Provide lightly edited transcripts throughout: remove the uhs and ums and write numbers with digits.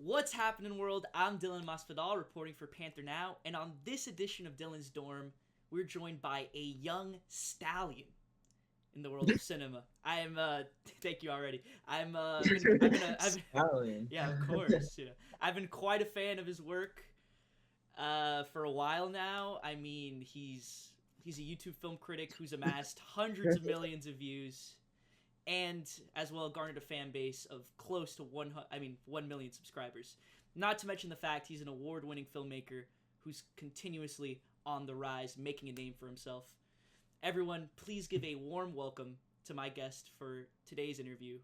What's happening, world? I'm Dylan Masvidal, reporting for PantherNOW, and on this edition of Dylan's Dorm, we're joined by a young stallion in the world of cinema. I am, thank you already. Stallion. Yeah, of course. I've been quite a fan of his work, for a while now. I mean, he's a YouTube film critic who's amassed hundreds of millions of views and as well garnered a fan base of close to 1 million subscribers. Not to mention the fact he's an award-winning filmmaker who's continuously on the rise, making a name for himself. Everyone, please give a warm welcome to my guest for today's interview,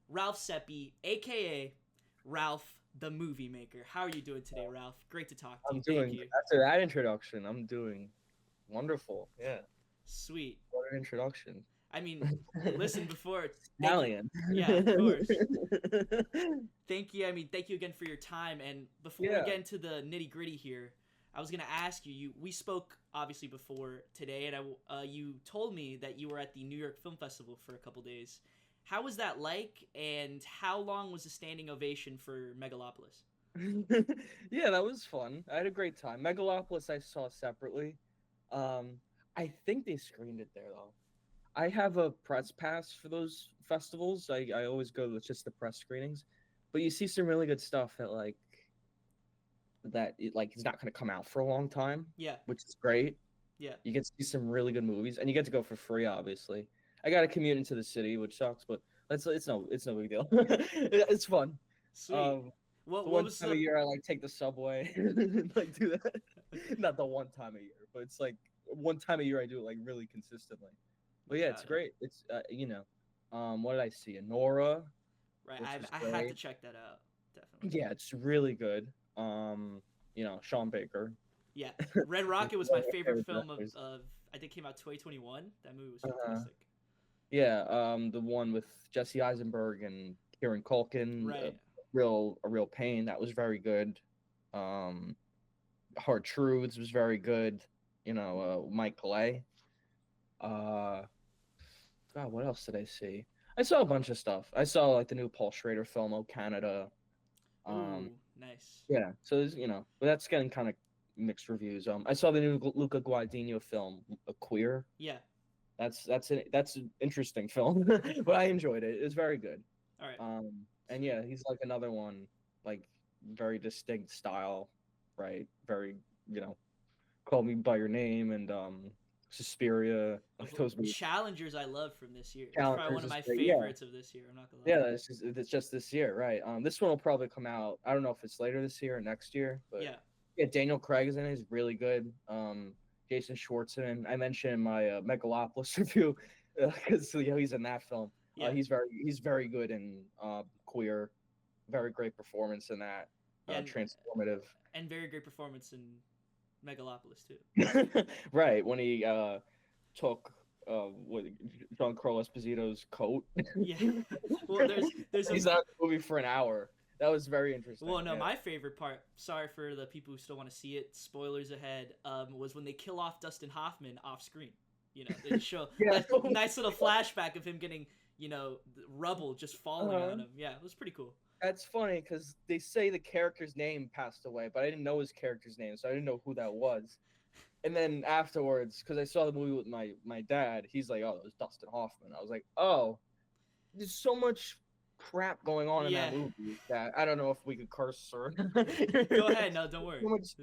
Ralph Sepe, aka Ralph the Movie Maker. How are you doing today, Ralph? Great to talk to you. Thank you. After that introduction, I'm doing wonderful. Yeah. Sweet. What an introduction. I mean, listen before. Stallion. Yeah, of course. Thank you. I mean, thank you again for your time. And before we get into the nitty gritty here, I was gonna ask you. We spoke obviously before today, and you told me that you were at the New York Film Festival for a couple days. How was that like? And how long was the standing ovation for Megalopolis? Yeah, that was fun. I had a great time. Megalopolis I saw separately. I think they screened it there though. I have a press pass for those festivals. I always go with just the press screenings, but you see some really good stuff that is not going to come out for a long time. Yeah. Which is great. Yeah. You get to see some really good movies, and you get to go for free. Obviously, I got to commute into the city, which sucks, but it's no big deal. It's fun. Sweet. What one was time the... a year I take the subway, like do that. Not the one time a year, but it's like one time a year I do it really consistently. But yeah, it's great. It's what did I see? Nora. Right, I had to check that out. Definitely. Yeah, it's really good. Sean Baker. Yeah, Red Rocket was my favorite film of I think came out 2021. That movie was fantastic. Yeah, the one with Jesse Eisenberg and Kieran Culkin. Right. A real pain. That was very good. Hard Truths was very good. Mike Calais. God, what else did I see? I saw a bunch of stuff. I saw the new Paul Schrader film, Oh Canada. Ooh, nice. Yeah, so there's, but that's getting kind of mixed reviews. I saw the new Luca Guadagnino film, A Queer. Yeah. That's an interesting film, but I enjoyed it. It was very good. All right. And yeah, he's another one, very distinct style, right? Very, Call Me by Your Name and Suspiria. Those Challengers I love from this year. It's Challengers probably one of my favorites of this year. I'm not gonna lie. Yeah, it's just this year, right? This one will probably come out. I don't know if it's later this year or next year, but yeah, Daniel Craig is in it. He's really good. Jason Schwartzman. I mentioned in my Megalopolis review because he's in that film. Yeah. He's very good in Queer. Very great performance in that. Transformative. And very great performance in Megalopolis too. Right, when he took Giancarlo Esposito's coat. Yeah. Well, he's out of the movie for an hour. That was very interesting. Well, no, my favorite part, sorry for the people who still want to see it, spoilers ahead, was when they kill off Dustin Hoffman off screen. They show a nice little flashback of him getting, rubble just falling on him. Yeah, it was pretty cool. That's funny because they say the character's name passed away, but I didn't know his character's name, so I didn't know who that was. And then afterwards, because I saw the movie with my dad, he's like, "Oh, it was Dustin Hoffman." I was like, "Oh, there's so much crap going on in that movie that I don't know if we could curse or." Go ahead, no, don't worry. So much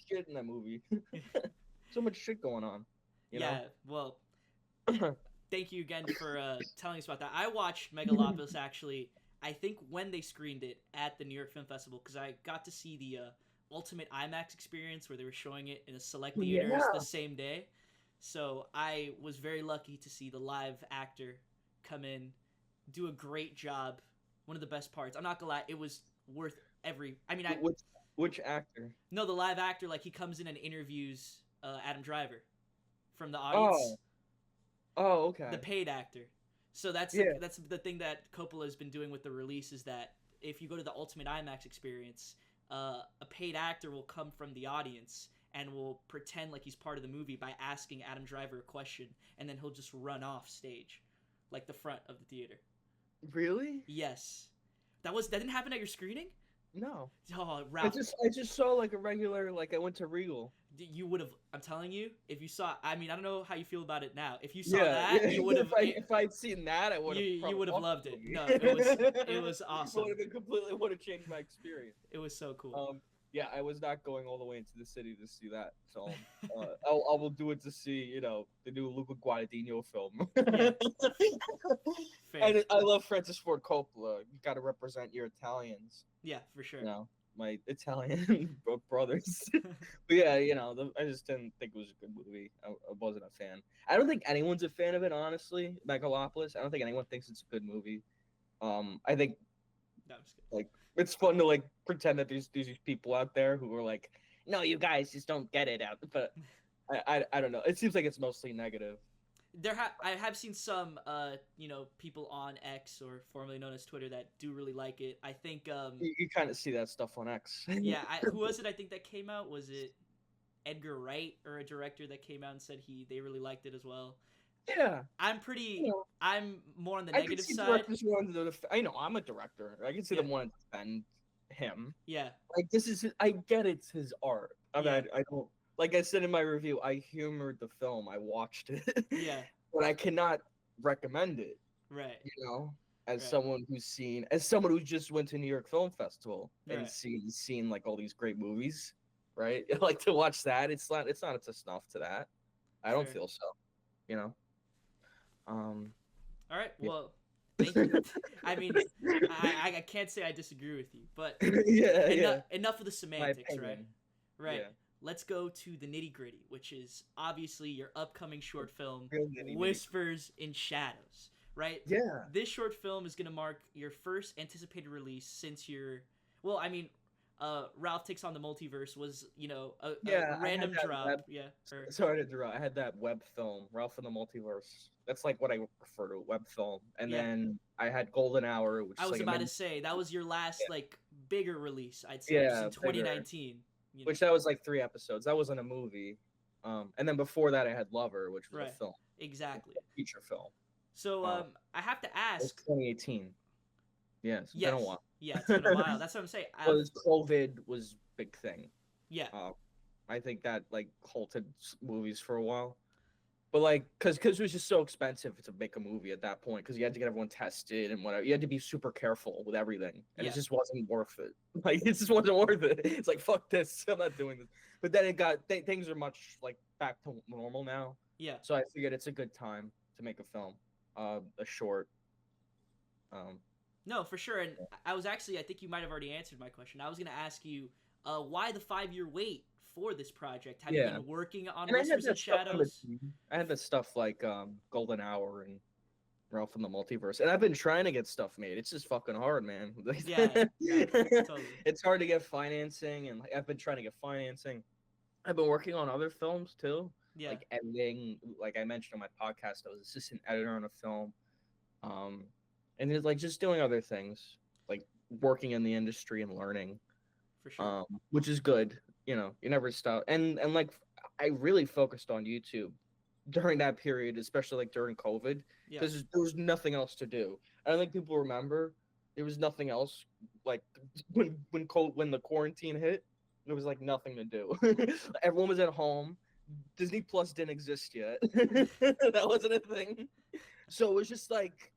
shit in that movie. So much shit going on. Yeah, well, thank you again for telling us about that. I watched Megalopolis actually. I think when they screened it at the New York Film Festival, because I got to see the Ultimate IMAX experience where they were showing it in a select theaters the same day. So I was very lucky to see the live actor come in, do a great job. One of the best parts. I'm not gonna lie, it was worth every. I mean, which actor? No, the live actor. He comes in and interviews Adam Driver from the audience. Oh, okay. The paid actor. So that's the thing that Coppola has been doing with the release is that if you go to the Ultimate IMAX experience, a paid actor will come from the audience and will pretend like he's part of the movie by asking Adam Driver a question, and then he'll just run off stage, the front of the theater. Really? Yes. That didn't happen at your screening? No. Oh, I Ralph, just saw like a regular, like I went to Regal. you would have. I'm telling you, if you saw, I mean, I don't know how you feel about it now. If you saw Yeah, yeah. that, you would have. If I'd seen that, I would have You probably would have loved loved the it. movie. No, it was awesome. Would have changed my experience. It was so cool. Yeah, I was not going all the way into the city to see that. So I will do it to see, the new Luca Guadagnino film. Yeah, fair. And I love Francis Ford Coppola. You got to represent your Italians, Yeah, for sure. my Italian brothers. But yeah, I just didn't think it was a good movie. I wasn't a fan. I don't think anyone's a fan of it, honestly. Megalopolis. I don't think anyone thinks it's a good movie. I think No, I'm just kidding. like it's fun to like pretend that there's people out there who are like, no, you guys just don't get it out. But I don't know. It seems like it's mostly negative. I have seen some people on X, or formerly known as Twitter, that do really like it. I think You kind of see that stuff on X. yeah, who was it? I think that came out, was it Edgar Wright, or a director that came out and said they really liked it as well. Yeah, I'm pretty. You know, I'm more on the I can negative see side. directors who want to I know I'm a director. I can see Yeah. them want to defend him. Yeah, Like this is I get it's his art. I mean, Yeah. I don't like I said in my review. I humored the film. I watched it. yeah, But I cannot recommend it. right, As Right. someone as someone who just went to New York Film Festival and Right. seen like all these great movies, right? Like to watch that, it's not to snuff to that. I don't Fair. feel so, you know. Um, All right. Yeah. Well, thank you. I mean, I can't say I disagree with you, but yeah. enough of the My semantics, right? opinion. Right. Yeah. Let's go to the nitty gritty, which is obviously your upcoming short film, Real nitty-gritty. Whispers in Shadows, right? Yeah. This short film is going to mark your first anticipated release since Ralph Takes on the Multiverse was, a Yeah, I random had that drop. web- Yeah. Or, Sorry to interrupt. I had that web film, Ralph in the Multiverse. That's like what I refer to, web film. And Yeah. then I had Golden Hour, which I is was like about to say, that was your last, Yeah. bigger release, I'd say, Yeah, in bigger. 2019. which that was like 3 episodes. That wasn't a movie. And then before that, I had Lover, which was Right. a film, Exactly. a feature film. So, I have to It was ask. 2018. Yeah, it's Yes. been a while. Yeah, it's been a while. That's what I'm saying. Because COVID was big thing. Yeah. I think that like halted movies for a while. But like, cause it was just so expensive to make a movie at that point, because you had to get everyone tested and whatever. You had to be super careful with everything, and Yeah. it just wasn't worth it. Like it just wasn't worth it. It's like fuck this, I'm not doing this. But then things are much like back to normal now. Yeah. So I figured it's a good time to make a film, a short. No, for sure. And I think you might have already answered my question. I was going to ask you, why the 5-year wait for this project? Have you Yeah. been working on And I had Whispers in that stuff in Shadows? between. I had that stuff like Golden Hour and Ralph in the Multiverse, and I've been trying to get stuff made. It's just fucking hard, man. Yeah, totally. It's hard to get financing, and I've been trying to get financing. I've been working on other films too, Yeah. like editing. Like I mentioned on my podcast, I was assistant editor on a film, and it's like just doing other things, like working in the industry and learning, For sure. which is good. You never stop. And like I really focused on YouTube during that period, especially like during COVID, Yeah. because there was nothing else to do. I don't think people remember there was nothing else. Like when the quarantine hit, there was like nothing to do. Everyone was at home. Disney Plus didn't exist yet. That wasn't a thing. So it was just like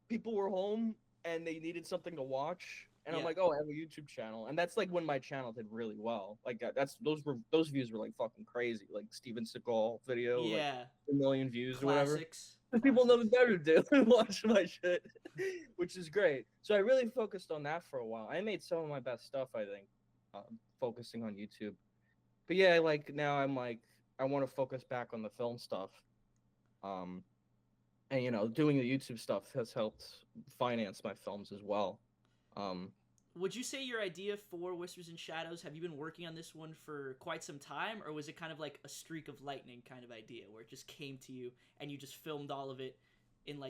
people were home and they needed something to watch. And I'm Yeah. like, oh, I have a YouTube channel, and that's like when my channel did really well. Like those views were like fucking crazy. Like Steven Seagal video, like Yeah. 1 million views or whatever. Classics. Because people know nothing better to do than watch my shit, which is great. So I really focused on that for a while. I made some of my best stuff, I think, focusing on YouTube. But yeah, like now I'm like I want to focus back on the film stuff. And doing the YouTube stuff has helped finance my films as well. Would you say your idea for Whispers in Shadows, have you been working on this one for quite some time, or was it kind of like a streak of lightning kind of idea where it just came to you and you just filmed all of it in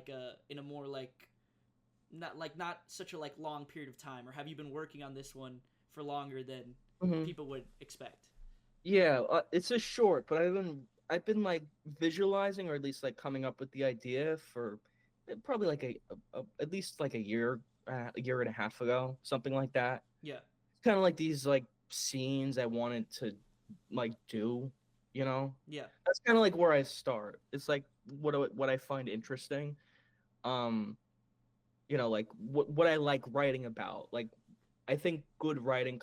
a more like not such a like long period of time, or have you been working on this one for longer than people would expect? Yeah, it's a short, but I've been like visualizing, or at least like coming up with the idea for probably like at least like a year a year and a half ago, something like that. Yeah. Kind of like these like scenes I wanted to like do, you know. Yeah. That's kind of like where I start. It's like what I find interesting. Um, like what I like writing about. Like I think good writing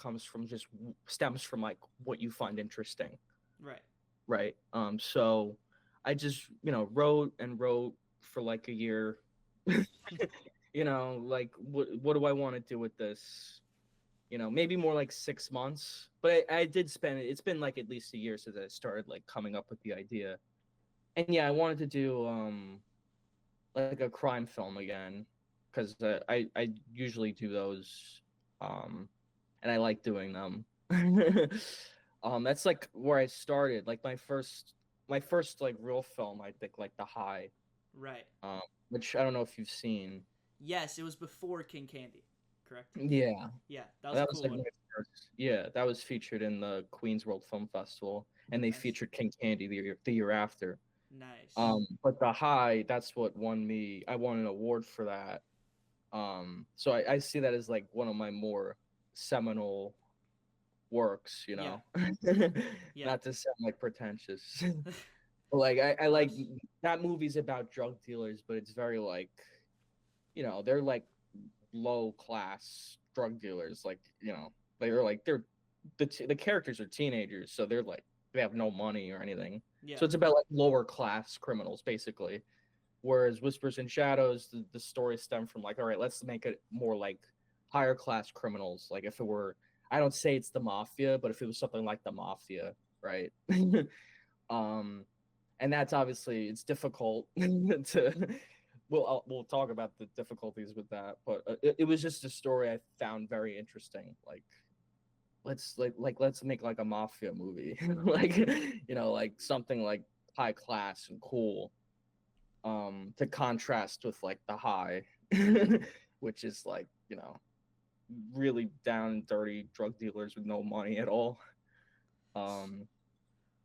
stems from like what you find interesting, Right. right? So I just wrote and wrote for like a year. Like what do I want to do with this? Maybe more like 6 months. But I did spend it. It's been like at least a year since I started like coming up with the idea. And yeah, I wanted to do like a crime film again because I usually do those, and I like doing them. That's like where I started. Like my first like real film, I think, like The High, Right. um, which I don't know if you've seen. Yes, it was before King Candy, correct? Yeah, Yeah, that was a that was cool like one. my first. Yeah, that was featured in the Queens World Film Festival, and they Nice. featured King Candy the year after. Nice. But The High, that's what won me. I won an award for that. So I see that as like one of my more seminal works. Yeah. Yeah. Not to sound like pretentious. But like I Of like course. that movie's about drug dealers, but it's very like they're like low class drug dealers. Like the characters are teenagers, so they're like they have no money or anything. Yeah. So it's about like lower class criminals basically. Whereas Whispers and Shadows, the story stemmed from like, all right, let's make it more like higher class criminals. Like if it were, I don't say it's the mafia, but if it was something like the mafia, right? um, and that's obviously it's difficult to. We'll talk about the difficulties with that, but it was just a story I found very interesting. Like let's make like a mafia movie, like like something like high class and cool, to contrast with like The High, which is like really down and dirty drug dealers with no money at all. um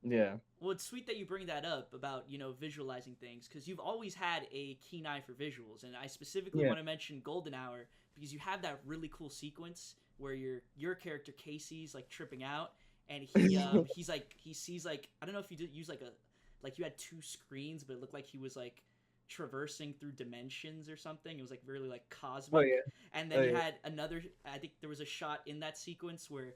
yeah. Well, it's sweet that you bring that up about, visualizing things, because you've always had a keen eye for visuals. And I specifically Yeah. want to mention Golden Hour because you have that really cool sequence where your character Casey's like tripping out, and he sees like, I don't know if you did use like you had two screens, but it looked like he was like traversing through dimensions or something. It was like really like Oh cosmic. yeah. And Oh then you yeah. had another, I think there was a shot in that sequence where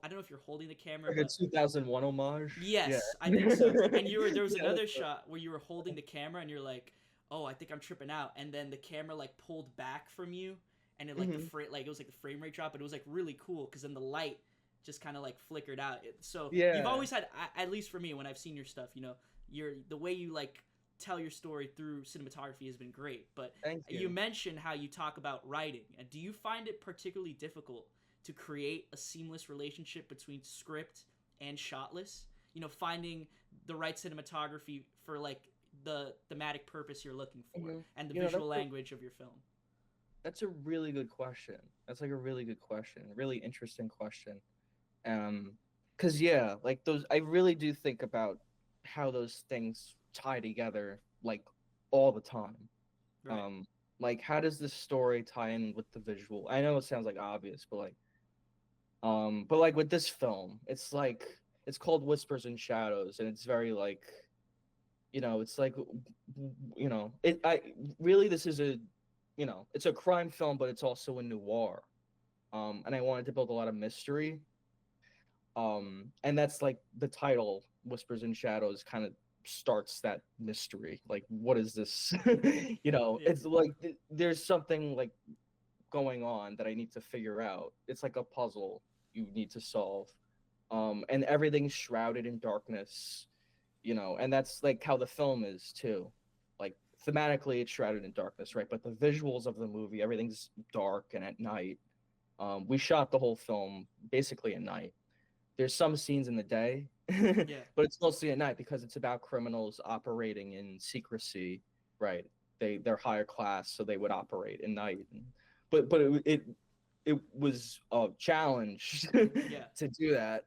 I don't know if you're holding the camera, Like a but 2001 homage. Yeah. yes, I think so. And there was Yeah, another shot where you were holding the camera and you're like, "Oh, I think I'm tripping out." And then the camera like pulled back from you, and it like mhm. it was like the frame rate drop, but it was like really cool because then the light just kind of like flickered out. So you've Yeah. always had, at least for me, when I've seen your stuff, the way you like tell your story through cinematography has been great. But Thank you you. mentioned how you talk about writing. And do you find it particularly difficult to create a seamless relationship between script and shotless? Finding the right cinematography for like the thematic purpose you're looking for Mhm. and the That's visual language of your film. a really good question. That's like a really good question. Really interesting question. Because yeah, like those, I really do think about how those things tie together, like all the time. Right. Um, like how does this story tie in with the visual? I know it sounds like obvious, but like with this film, it's like it's called Whispers and Shadows, and it's very like, it's like, it. I really this is a, it's a crime film, but it's also a noir. And I wanted to build a lot of mystery. And that's like the title, Whispers and Shadows, kind of starts that mystery. Like, what is this? Yeah. It's like there's something like going on that I need to figure out. It's like a puzzle you need to solve. And everything's shrouded in darkness, and that's like how the film is too. Like thematically, it's shrouded in darkness, right? But the visuals of the movie, everything's dark and at night. We shot the whole film basically at night. There's some scenes in the day, Yeah. but it's mostly at night because it's about criminals operating in secrecy, right? They're higher class, so they would operate at night. But it was a challenge Yeah. to do that,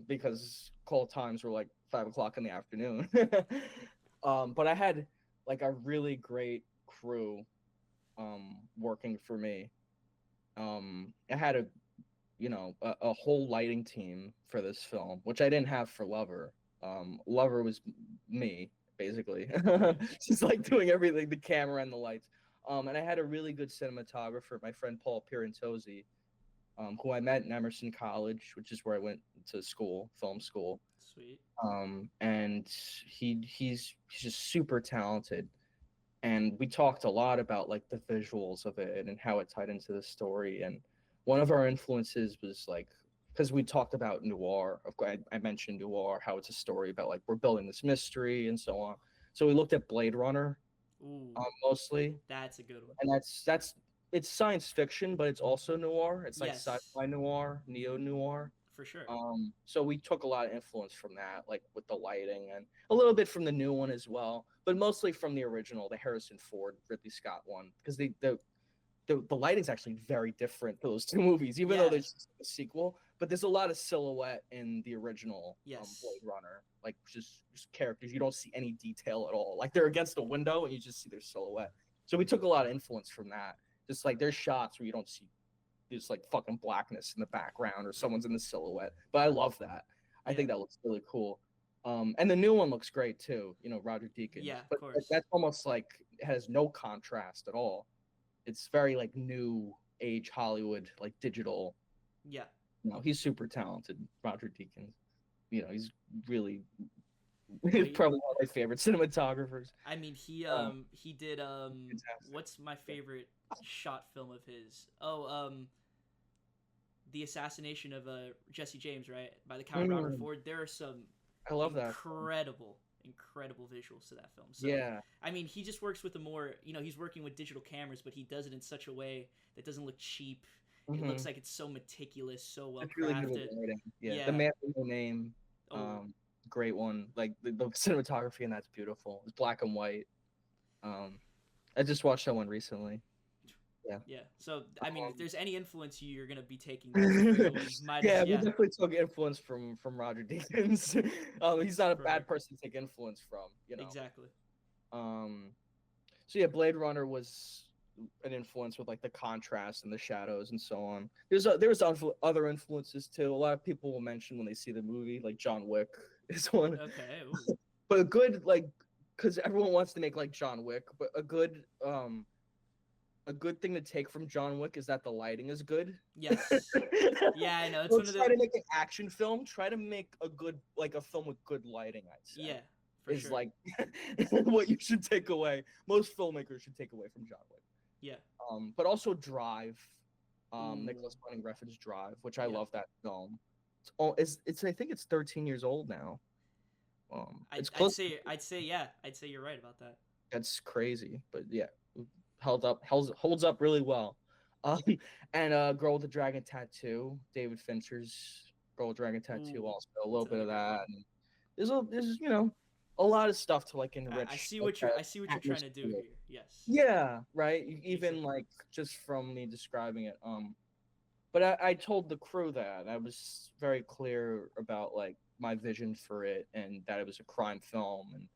because call times were like 5 o'clock in the afternoon. But I had like a really great crew, working for me. I had a whole lighting team for this film, which I didn't have for Lover. Lover was me basically, just like doing everything, the camera and the lights. And I had a really good cinematographer, my friend Paul Pirantosi, who I met in Emerson College, which is where I went to school, film school. Sweet. And he's just super talented. And we talked a lot about like the visuals of it and how it tied into the story. And one of our influences was like, because we talked about noir. Of course, I mentioned noir, how it's a story about like we're building this mystery and so on. So we looked at Blade Runner, Ooh, mostly, that's a good one. and that's it's science fiction, but it's also noir. It's like Yes, sci-fi noir, neo noir. for sure. So we took a lot of influence from that, like with the lighting and a little bit from the new one as well, but mostly from the original, the Harrison Ford, Ridley Scott one, because the lighting's actually very different for those two movies, even though Yeah. there's a sequel. But there's a lot of silhouette in the original Yes. Blade Runner, like just characters. You don't see any detail at all. Like they're against a window and you just see their silhouette. So we took a lot of influence from that. Just like there's shots where you don't see there's like fucking blackness in the background or someone's in the silhouette. But I love that. I Yeah. think that looks really cool. And the new one looks great too. Roger Deakins. Yeah, of But course. that's almost like it has no contrast at all. It's very like new age Hollywood, like digital. Yeah. He's super talented, Roger Deakins. He's really Well, he's probably one of my favorite cinematographers. I mean, Um, he did Fantastic. what's my favorite shot film of his? Oh, the assassination of Jesse James, right, by the Count Robert Mm, Ford. There are some I love that. incredible visuals to that film. So Yeah. I mean, he just works with a more, he's working with digital cameras, but he does it in such a way that doesn't look cheap. It Hmm. looks like it's so meticulous, so well It's really good with crafted. writing. Yeah. The Yeah. Man with No Name, Oh, great one. Like the cinematography in that's beautiful. It's black and white. Um, I just watched that one recently. Yeah. yeah. So I mean, if Um, there's any influence you're gonna be taking straight away, might yeah, as we yeah, definitely took influence from Roger Deakins. He's not a bad perfect, person to take influence from. exactly. Um, so yeah, Blade Runner was an influence with like the contrast and the shadows and so on. There's other influences too. A lot of people will mention when they see the movie, like John Wick is one, Okay. Ooh. but a good like because everyone wants to make like John Wick, but a good thing to take from John Wick is that the lighting is good. Yes. Yeah, I know. It's one Don't of try the to make an action film. Try to make a good like a film with good lighting. I'd say yeah, for is sure. like what you should take away. Most filmmakers should take away from John Wick. Yeah. But also Drive, Ooh. Nicholas Winding Refn's Drive, which I Yeah. love that film. It's I think it's 13 years old now. I'd It's I'd close. say I'd say yeah. I'd say you're right about that. That's crazy, but yeah, holds up really well. Um, and Girl with the Dragon Tattoo, David Fincher's Girl with Dragon Tattoo, Ooh. also a That's little bit another of great that. one. And there's a lot of stuff to like enrich like that I see what you're trying to do atmosphere. here. Yes. Yeah, right. Even Exactly. like just from me describing it. But I told the crew that I was very clear about like my vision for it and that it was a crime film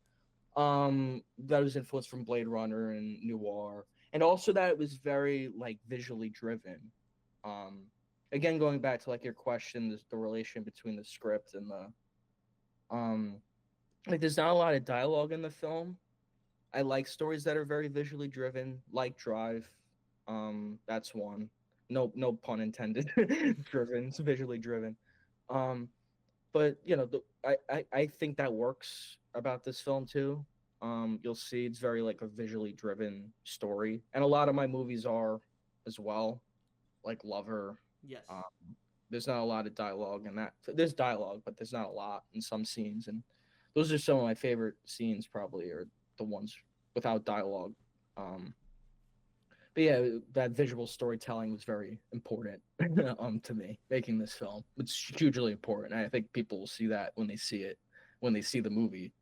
and that was influenced from Blade Runner and noir and also that it was very like visually driven. Um Again, going back to like your question, the relation between the script and the um like there's not a lot of dialogue in the film. I like stories that are very visually driven, like Drive. That's one. No pun intended. Driven, it's visually driven. Um, but I think that works about this film too. You'll see it's very like a visually driven story, and a lot of my movies are as well, like Lover. Yes. Um, there's not a lot of dialogue in that. There's dialogue, but there's not a lot in some scenes, and those are some of my favorite scenes. Probably are the ones without dialogue. Um, but yeah, that visual storytelling was very important to me making this film. It's hugely important. And I think people will see that when they see it, when they see the movie,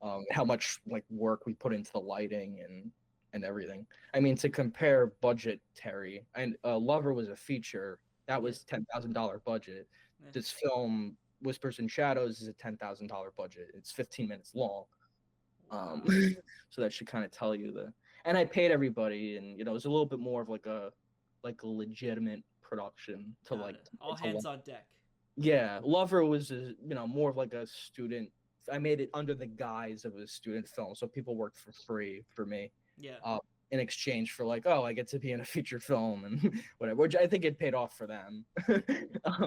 Yeah. how much like work we put into the lighting and everything. I mean, to compare budgetary, and Lover was a feature that Yeah. was $10,000 budget. Yeah. This film, Whispers and Shadows, is a $10,000 budget. It's 15 minutes long. Um, Wow. so that should kind of tell you the. and I paid everybody, and it was a little bit more of like a legitimate production to Got like it. All to hands on deck. yeah. Lover was more of like a student. I made it under the guise of a student film, so people worked for free for me, Yeah. uh, in exchange for like, oh, I get to be in a feature film and whatever, which I think it paid off for them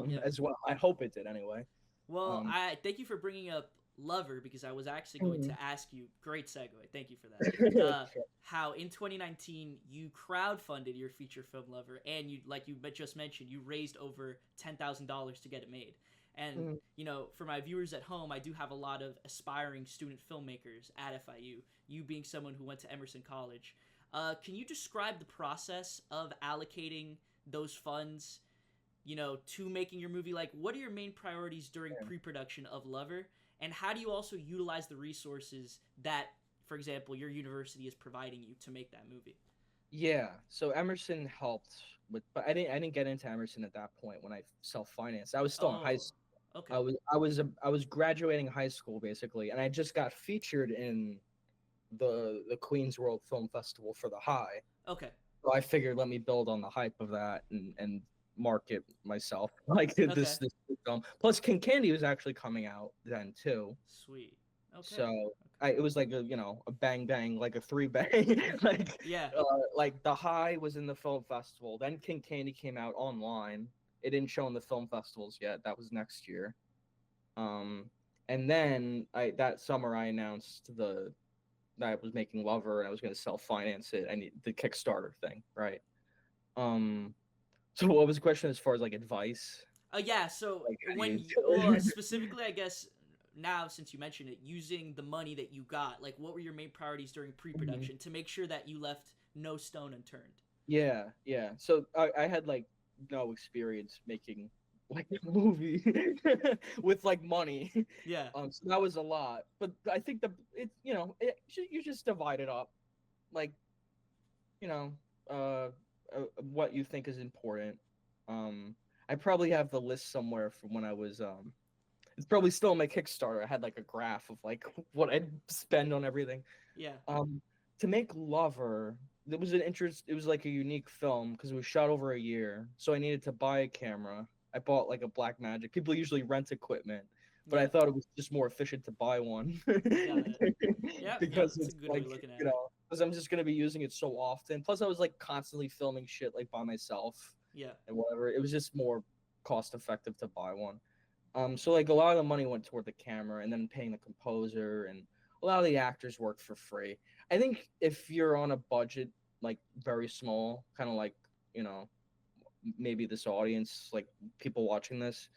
Yeah. as well. I hope it did anyway. Well, Um, I thank you for bringing up Lover because I was actually going mm. to ask you. Great segue. Thank you for that. How in 2019 you crowdfunded your feature film Lover, and you, like you just mentioned, you raised over $10,000 to get it made. And Mm. for my viewers at home, I do have a lot of aspiring student filmmakers at FIU. You being someone who went to Emerson College, can you describe the process of allocating those funds to making your movie? Like, what are your main priorities during pre-production of Lover, and how do you also utilize the resources that, for example, your university is providing you to make that movie? Yeah, so Emerson helped but I didn't get into Emerson at that point when I self-financed. I was still in high Oh, school. okay, I was graduating high school basically, and I just got featured in the Queens World Film Festival for the High. okay, So I figured let me build on the hype of that and market myself like okay, this film. Plus, King Candy was actually coming out then too. sweet, okay, okay. So it was like a bang bang, like a three bang, Yeah, like the High was in the film festival. Then King Candy came out online. It didn't show in the film festivals yet. That was next year. Um, and then that summer I announced that I was making Lover and I was going to self finance it. I need the Kickstarter thing, right? Um, so what was the question as far as like advice? yeah. So Like how do when you? you, well, specifically, I guess now since you mentioned it, using the money that you got, like, what were your main priorities during pre-production to make sure that you left no stone unturned? Yeah, yeah. So I had like no experience making like a movie with like money. Yeah, So that was a lot. But I think you just divide it up, like you know, uh, what you think is important. I probably have the list somewhere from when I was it's probably still on my Kickstarter. I had like a graph of like what I'd spend on everything. yeah, Um, to make Lover, it was like a unique film because it was shot over a year. So I needed to buy a camera. I bought like a Black Magic. People usually rent equipment, but I yeah. thought it was just more efficient to buy one Got it. Yep, yep. because That's a it's good way like, of looking at it. because I'm just gonna be using it so often. Plus, I was like constantly filming shit like by myself Yeah, and whatever. It was just more cost effective to buy one. So like a lot of the money went toward the camera and then paying the composer, and a lot of the actors worked for free. I think if you're on a budget like very small, kind of like, you know, maybe this audience, like people watching this,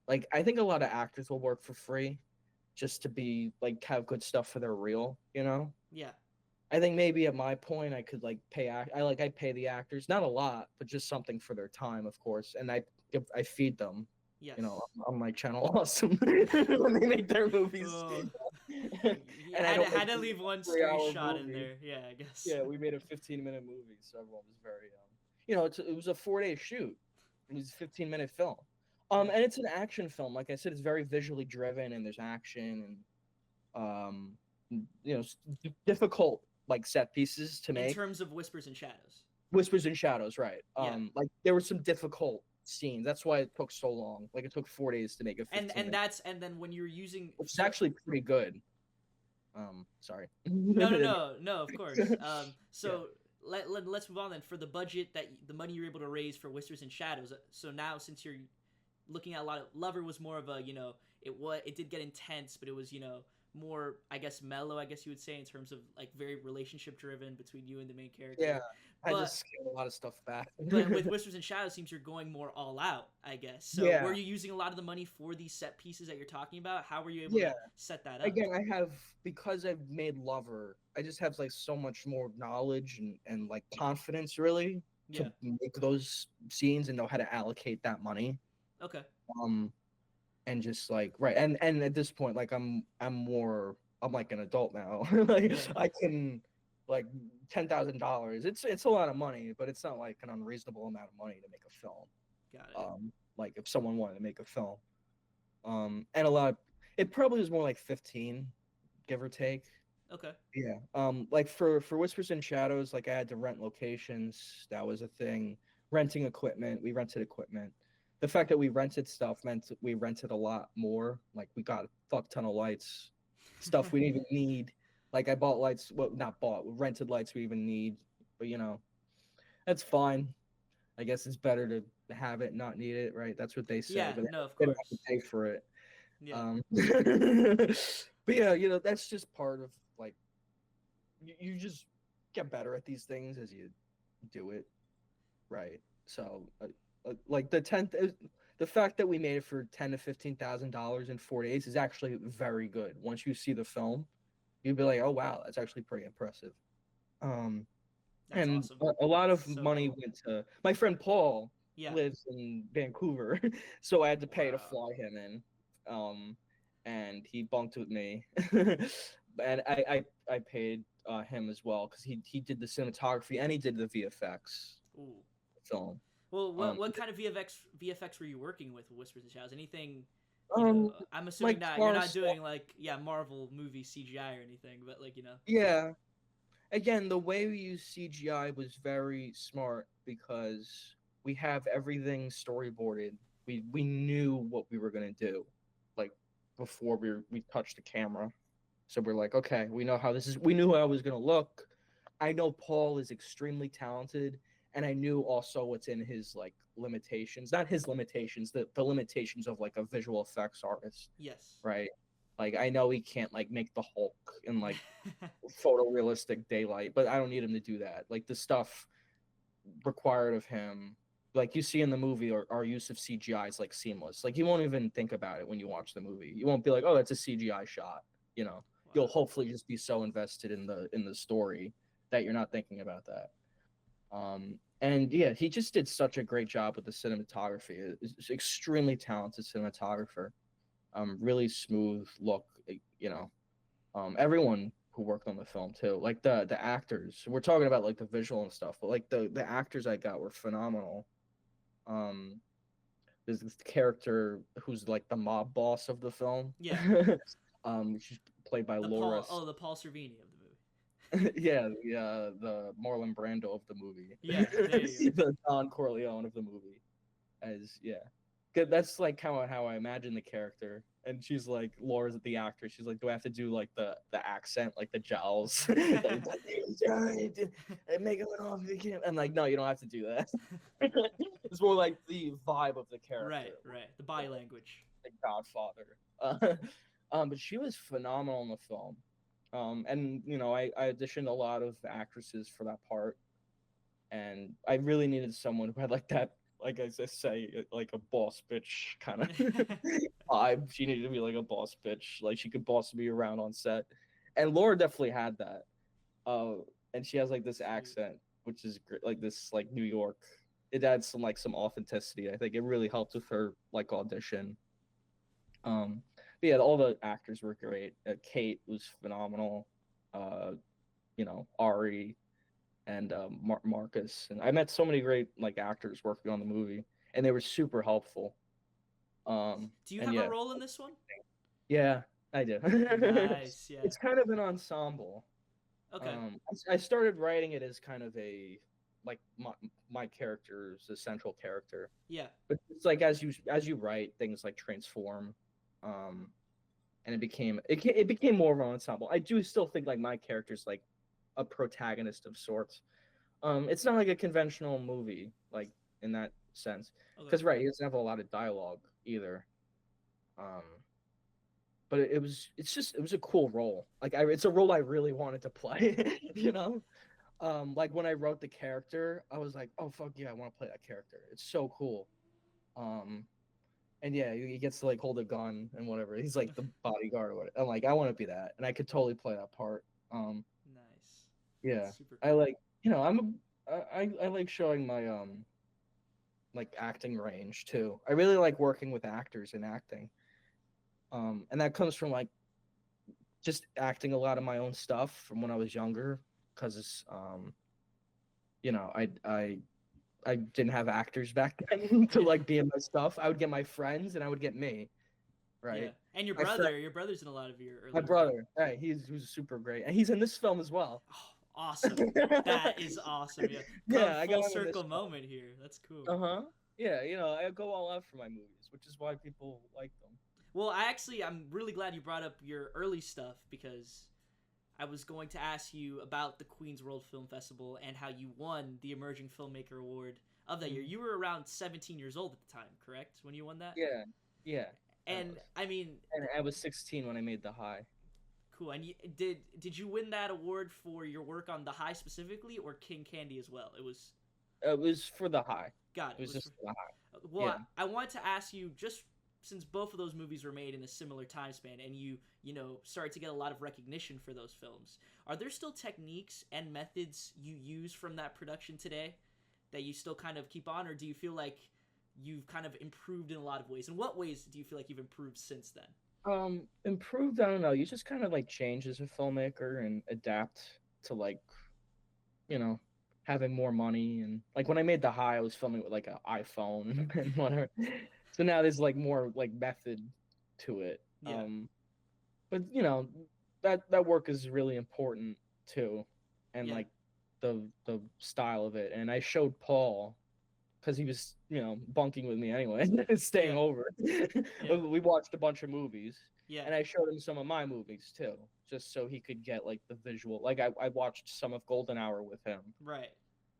like I think a lot of actors will work for free just to be like have good stuff for their reel. yeah, I think maybe at my point I could like I pay the actors, not a lot, but just something for their time, of course, and I feed them, yes. on my channel awesome when they make their movies. Oh, you And I had to, don't make had to leave one three stray hour shot in movie. there. Yeah, I guess. Yeah, we made a 15-minute movie, so everyone was very it was a 4-day shoot. It was a 15-minute film. Yeah. And it's an action film. Like I said, it's very visually driven and there's action and difficult like set pieces to In make. terms of Whispers and Shadows. Whispers and Shadows, right? Yeah. Like there were some difficult scenes. That's why it took so long. Like it took 4 days to make a 15 And minute, and then when you're using, which is so actually pretty good. Sorry. no, of course. Yeah. So let's move on then. For the budget, that the money you're able to raise for Whispers and Shadows. So now, since you're looking at a lot of, Lover was more of a, it did get intense, but it was, more, I guess, mellow, I guess you would say, in terms of like very relationship driven between you and the main character. Yeah. I But just scaled a lot of stuff back. but with Whispers and Shadows, seems you're going more all out, I guess. So Yeah. were you using a lot of the money for these set pieces that you're talking about? How were you able Yeah. to set that up? Again, because I've made Lover, I just have like so much more knowledge and like confidence really Yeah. to make those scenes and know how to allocate that money. Okay. And just like right, and at this point, like I'm like an adult now. Like Yeah. I can like $10,000. It's a lot of money, but it's not like an unreasonable amount of money to make a film. Got it. Like if someone wanted to make a film, and it probably was more like 15, give or take. Okay. Yeah. Like for Whispers and Shadows, like I had to rent locations. That was a thing. Renting equipment. We rented equipment. The fact that we rented stuff meant we rented a lot more. Like we got a fuck ton of lights, stuff we didn't even need. Like I bought lights. Well, not bought. We rented lights we even need. But that's fine. I guess it's better to have it, not need it, right? That's what they say. Yeah, But no, of they don't have to course. pay for it. Yeah. But yeah, that's just part of like you just get better at these things as you do it, right? So, like the fact that we made it for $10,000 to $15,000 in 4 days is actually very good. Once you see the film, you'd be like, oh wow, that's actually pretty impressive. Um, That's and awesome. a lot That's of so money cool. went to my friend Paul Yeah. lives in Vancouver, so I had to pay to Wow. fly him in. And he bunked with me, and I paid him as well because he did the cinematography and he did the VFX Ooh. film. Well, what Um, what kind of VFX were you working with Whispers and Shadows? Anything, um, I'm assuming like not. You're car not stuff. doing like Marvel movie CGI or anything, but like. Yeah. Again, the way we use CGI was very smart because we have everything storyboarded. We knew what we were gonna do, like before we touched the camera. So we're like, okay, we know how this is. We knew how it was gonna look. I know Paul is extremely talented, and I knew also what's in his like limitations. Not his limitations, the limitations of like a visual effects artist, Yes. right? Like I know he can't like make the Hulk in like photorealistic daylight, but I don't need him to do that. Like the stuff required of him, like you see in the movie, or our use of CGI is like seamless. Like you won't even think about it when you watch the movie. You won't be like, oh, that's a CGI shot. You know, you'll Wow. hopefully just be so invested in the story that you're not thinking about that. And yeah, he just did such a great job with the cinematography. He's extremely talented cinematographer. Really smooth look. Everyone who worked on the film too, like the actors. We're talking about like the visual and stuff, but like the actors I got were phenomenal. Um, there's this character who's like the mob boss of the film. Yeah. She's played by The Laura. Paul. Oh, the Paul Servini of the movie. Yeah, the Marlon Brando of the movie, Yeah. There you go. the Don Corleone of the movie. As yeah, good. That's like how I imagine the character. And she's like, Laura's the actor. She's like, do I have to do like the accent, like the jowls, like, make it off again? And like, no, you don't have to do that. It's more like the vibe of the character, Right. Right. The body language. like Godfather. But she was phenomenal in the film. And I auditioned a lot of actresses for that part, and I really needed someone who had like that, like I say, like a boss bitch kind of vibe. She needed to be like a boss bitch, like she could boss me around on set, and Laura definitely had that. Uh, and she has like this Sweet. accent, which is great, like this like New York. It adds some authenticity. I think it really helped with her like audition. But yeah, all the actors were great. Kate was phenomenal. Uh, Ari and Marcus, and I met so many great like actors working on the movie, and they were super helpful. Do you And have a yeah, role in this one? yeah, I do. Nice. Yeah. It's kind of an ensemble. Okay. I started writing it as kind of a like my character is a central character, Yeah. but it's like as you write things like transform, um, and it became more of an ensemble. I do still think like my character's like a protagonist of sorts. It's not like a conventional movie, like in that sense, Okay. because right, he doesn't have a lot of dialogue either. Um, but it was a cool role. Like it's a role I really wanted to play. Like when I wrote the character, I was like, oh fuck yeah, I want to play that character. It's so cool. Um, and yeah, he gets to like hold a gun and whatever. He's like the bodyguard or whatever. I'm like, I want to be that, and I could totally play that part. Nice. Yeah, That's super I cool. like I like showing my like acting range too. I really like working with actors and acting. And that comes from like just acting a lot of my own stuff from when I was younger, because it's I didn't have actors back then to Yeah. like be in my stuff. I would get my friends and I would get me, Yeah. right? And my friend, your brother's in a lot of your my early work. brother, hey, he's super great, and he's in this film as well. Oh, awesome. That is awesome. Yeah. Yeah, I Full got him in this circle film. moment here. That's cool. Uh-huh. Yeah, I go all out for my movies, which is why people like them. Well, I'm really glad you brought up your early stuff because I was going to ask you about the Queens World Film Festival and how you won the Emerging Filmmaker Award of that year. Mhm. You were around 17 years old at the time, correct? When you won that? Yeah, yeah, I And was. I mean, And I was 16 when I made The High. cool. And did you win that award for your work on The High specifically or King Candy as well? It was It was for The High. got It it. was just The High. Well, Yeah. I wanted to ask you just since both of those movies were made in a similar time span and started to get a lot of recognition for those films. Are there still techniques and methods you use from that production today that you still kind of keep on, or do you feel like you've kind of improved in a lot of ways? In what ways do you feel like you've improved since then? Improved, I don't know. You just kind of like change as a filmmaker and adapt to like, you know, having more money and like when I made The High, I was filming with like an iPhone and whatever. So now there's like more like method to it. Yeah. But that work is really important too, and Yeah. like the style of it. And I showed Paul because he was bunking with me anyway, staying Yeah. over. Yeah. We watched a bunch of movies, Yeah. and I showed him some of my movies too, just so he could get like the visual. Like I watched some of Golden Hour with him, Right.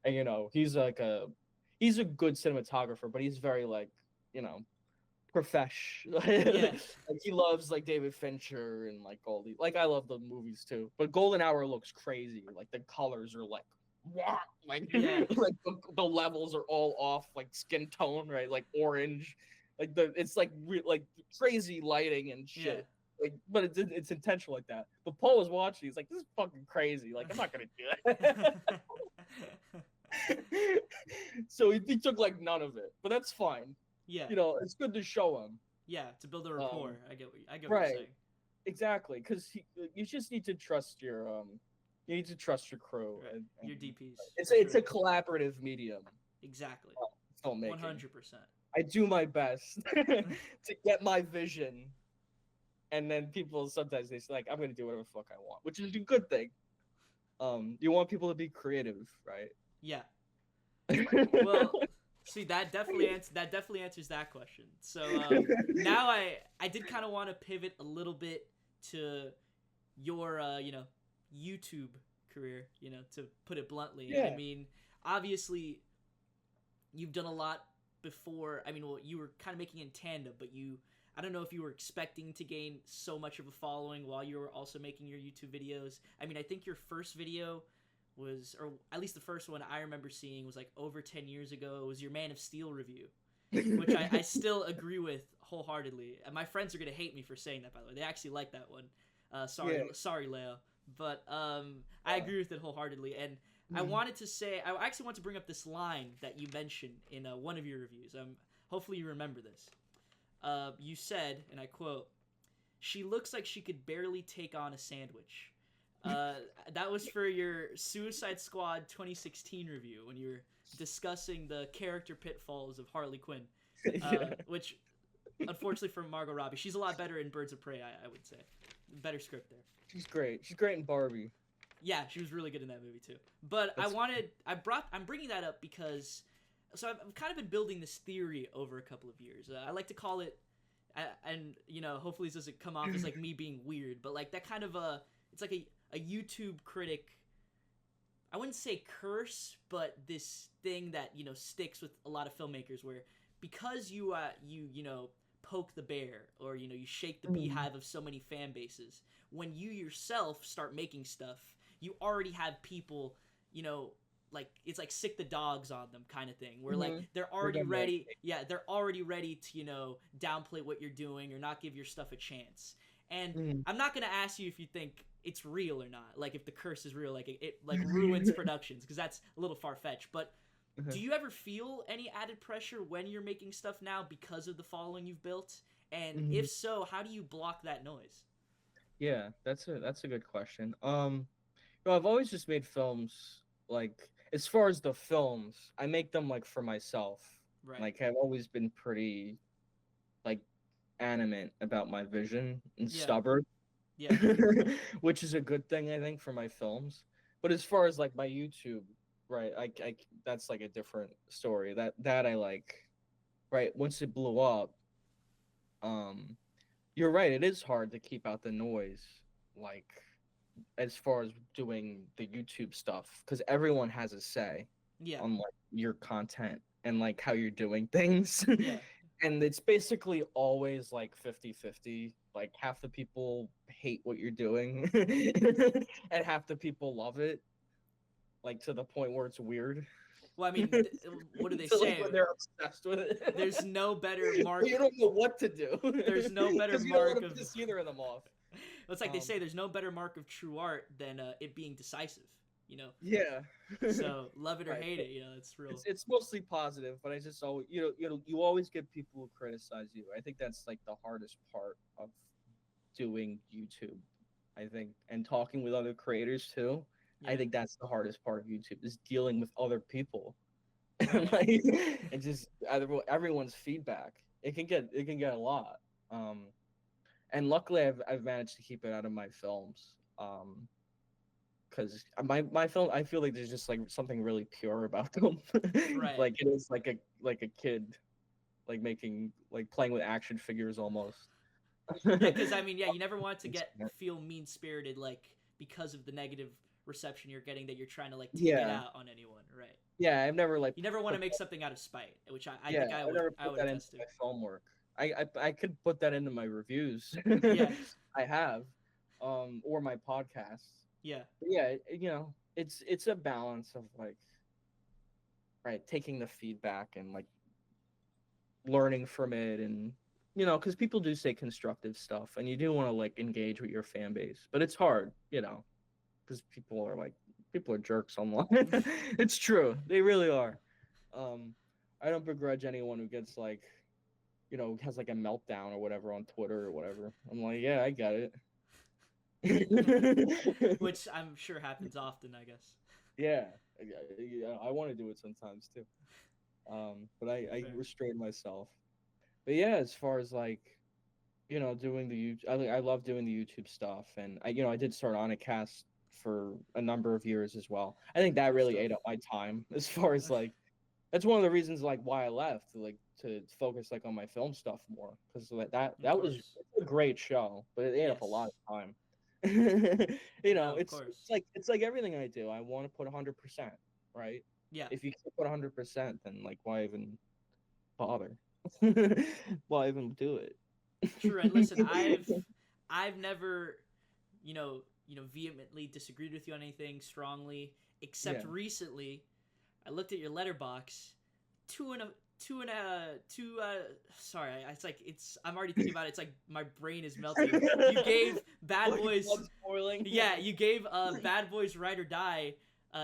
and he's a good cinematographer, but he's very like you know professional. Yeah. Like he loves like David Fincher and like all these. Like I love the movies too, but Golden Hour looks crazy. Like the colors are like like Yeah. like the levels are all off, like skin tone, right? Like orange, like it's like like crazy lighting and Yeah. shit. Like, but it's intentional like that. But Paul was watching. He's like, "This is fucking crazy. Like, I'm not gonna do that." So he took like none of it, but that's fine. Yeah. It's good to show him. Yeah. To build a rapport. I get what you're Right. saying. Exactly, because you just need to trust your crew Right. and Your DPs. it's a collaborative medium. Exactly. Filmmaking. 100%. I do my best to get my vision, and then people sometimes they say like I'm gonna do whatever the fuck I want, which is a good thing. You want people to be creative, right? Yeah. Well, see that definitely answers that question. So now I did kind of want to pivot a little bit to your YouTube career. To put it bluntly. Yeah. I mean, obviously, you've done a lot before. I mean, well, you were kind of making in tandem, but I don't know if you were expecting to gain so much of a following while you were also making your YouTube videos. I mean, I think your first video was, or at least the first one I remember seeing was like over 10 years ago. It was your Man of Steel review, which I still agree with wholeheartedly. And my friends are going to hate me for saying that, by the way. They actually like that one. Sorry, Leo. But I agree with it wholeheartedly. And I actually want to bring up this line that you mentioned in one of your reviews. Hopefully you remember this. You said, and I quote, "She looks like she could barely take on a sandwich." That was for your Suicide Squad 2016 review when you were discussing the character pitfalls of Harley Quinn, which, unfortunately for Margot Robbie, she's a lot better in Birds of Prey, I would say. Better script there. She's great. She's great in Barbie. Yeah, she was really good in that movie too. But I'm bringing that up because, so I've kind of been building this theory over a couple of years. I like to call it, and hopefully this doesn't come off as like me being weird, but like that kind of it's like a YouTube critic. I wouldn't say curse, but this thing that sticks with a lot of filmmakers, where because you poke the bear, or you shake the beehive of so many fan bases, when you yourself start making stuff, you already have people, like it's like sick the dogs on them kind of thing, where like they're already ready. Yeah, they're already ready to downplay what you're doing or not give your stuff a chance. And I'm not gonna ask you if you think it's real or not, like if the curse is real, like it like ruins productions, because that's a little far-fetched. But do you ever feel any added pressure when you're making stuff now because of the following you've built? And if so, how do you block that noise? Yeah, that's a good question. I've always just made films, like as far as the films, I make them like for myself. Right. Like I've always been pretty like adamant about my vision and Yeah. stubborn, Yeah. which is a good thing I think for my films. But as far as like my YouTube, right, that's like a different story. That I like, right. Once it blew up, um, you're right. It is hard to keep out the noise, like as far as doing the YouTube stuff, because everyone has a say Yeah. on like your content and like how you're doing things. Yeah. And it's basically always like 50-50. Like half the people hate what you're doing and half the people love it, like to the point where it's weird. Well, I mean, what do they To like say? when they're obsessed with it. There's no better But mark. you don't know what to do. There's no better Because you don't mark want of. to piss either of them off. It's like they say, there's no better mark of true art than it being decisive. You know. Yeah. So love it or Right. hate it, you know, it's real. It's mostly positive, but I just always you always get people who criticize you. I think that's like the hardest part of doing YouTube. I think, and talking with other creators too. Yeah. I think that's the hardest part of YouTube is dealing with other people. Right. Like, and just everyone's feedback. It can get a lot. And luckily I've managed to keep it out of my films. Because my film, I feel like there's just like something really pure about them. Right. Like it is like a kid, like making like playing with action figures almost. Because I mean, yeah, you never want to feel mean spirited, like because of the negative reception you're getting that you're trying to like take it out on anyone, right? Yeah, I've never like you never want to make something out of spite, which I think I would attest to. My film work. I could put that into my reviews. Yeah. I have, or my podcasts. Yeah. But yeah, it's a balance of like, right, taking the feedback and like learning from it, and because people do say constructive stuff, and you do want to like engage with your fan base, but it's hard, because people are jerks online. It's true, they really are. I don't begrudge anyone who gets like, has like a meltdown or whatever on Twitter or whatever. I'm like, yeah, I get it. Which I'm sure happens often, I guess. Yeah, I want to do it sometimes too. But I restrain myself. But yeah, as far as like, doing the YouTube, I love doing the YouTube stuff, and I did start on a cast for a number of years as well. I think that really ate up my time as far as like, that's one of the reasons like why I left, like to focus like on my film stuff more, because like that was a great show, but it ate up a lot of time. It's like everything I do. I want to put 100%, right? Yeah. If you can't put 100%, then like why even bother? Why even do it? True. And listen, I've never, vehemently disagreed with you on anything strongly, except recently. I looked at your letterbox. Sorry, I'm already thinking about it. It's like my brain is melting. You gave Bad Boys. Yeah, you gave Bad Boys Ride or Die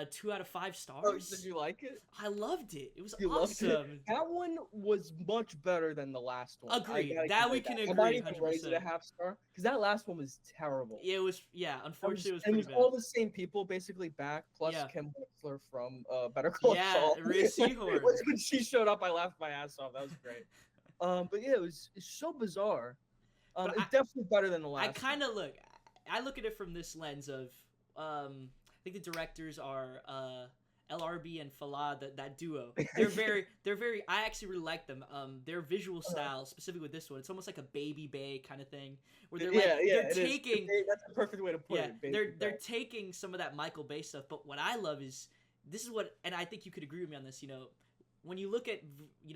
2 out of 5 stars. Oh, did you like it? I loved it. It was awesome. awesome. That one was much better than the last one. Agreed. That we can agree. I might even raise it a half star, because that last one was terrible. Yeah, it was. Yeah, unfortunately, it was pretty bad. All the same people basically back, plus Kim Wexler from Better Call Saul. Yeah, Rhea Seehorn. When she showed up, I laughed my ass off. That was great. But yeah, it's so bizarre. It's definitely better than the last. I look at it from this lens of I think the directors are LRB and Falah, that duo. They're very. I actually really like them. Their visual style, specifically with this one, it's almost like a Baby Bay kind of thing, where they're taking. That's a perfect way to put it. They're taking some of that Michael Bay stuff, but what I love is this is what, and I think you could agree with me on this. When you look at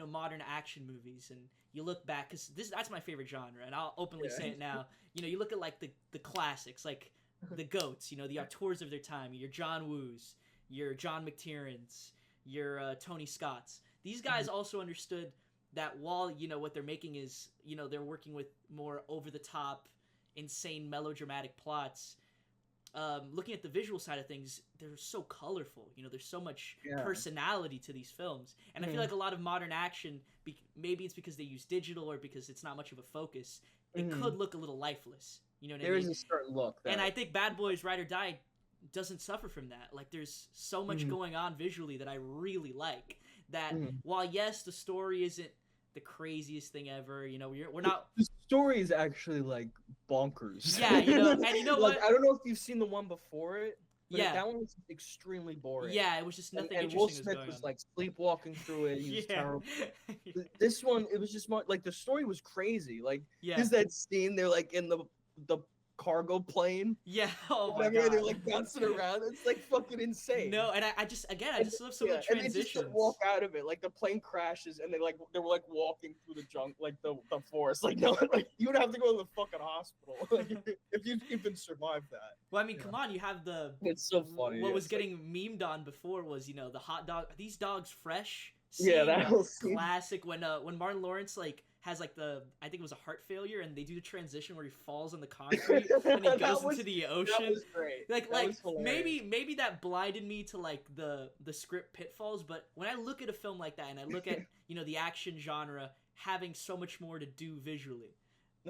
modern action movies and you look back, because that's my favorite genre, and I'll openly say it now. You look at like the classics, like the GOATs, the auteurs of their time, your John Woos, your John McTierans, your Tony Scotts. These guys also understood that while, what they're making is, they're working with more over-the-top, insane melodramatic plots, looking at the visual side of things, they're so colorful. There's so much personality to these films. And I feel like a lot of modern action, maybe it's because they use digital or because it's not much of a focus, it could look a little lifeless. You know what I mean? There is a certain look. And I think Bad Boys Ride or Die doesn't suffer from that. Like, there's so much going on visually that I really like. That while, yes, the story isn't the craziest thing ever. You know, we're not. The story is actually like bonkers. Yeah, you know, and you know like, what? I don't know if you've seen the one before it, but Yeah. that one was extremely boring. Yeah, it was just nothing And interesting Will was Smith going was on. like sleepwalking through it. He was Yeah. terrible. This one, it was just more like the story was crazy. Like, Yeah. there's that scene they're like in the cargo plane. Yeah. Oh my Whatever, god. they're like bouncing around. It's like fucking insane. No, and I just love some of the And they just transitions. walk out of it. Like the plane crashes and they were like walking through the like the forest. Like no, like you would have to go to the fucking hospital like, if you even survive that. Well, I mean, come on, you have the. It's so funny. What was It's getting memed on before was, you know, the hot dog. Are these dogs fresh? Yeah, that whole scene. Classic when Martin Lawrence like has like I think it was a heart failure, and they do the transition where he falls on the concrete and he goes into the ocean. That was great. Like That was hilarious. maybe that blinded me to like the script pitfalls, but when I look at a film like that and I look at, you know, the action genre having so much more to do visually,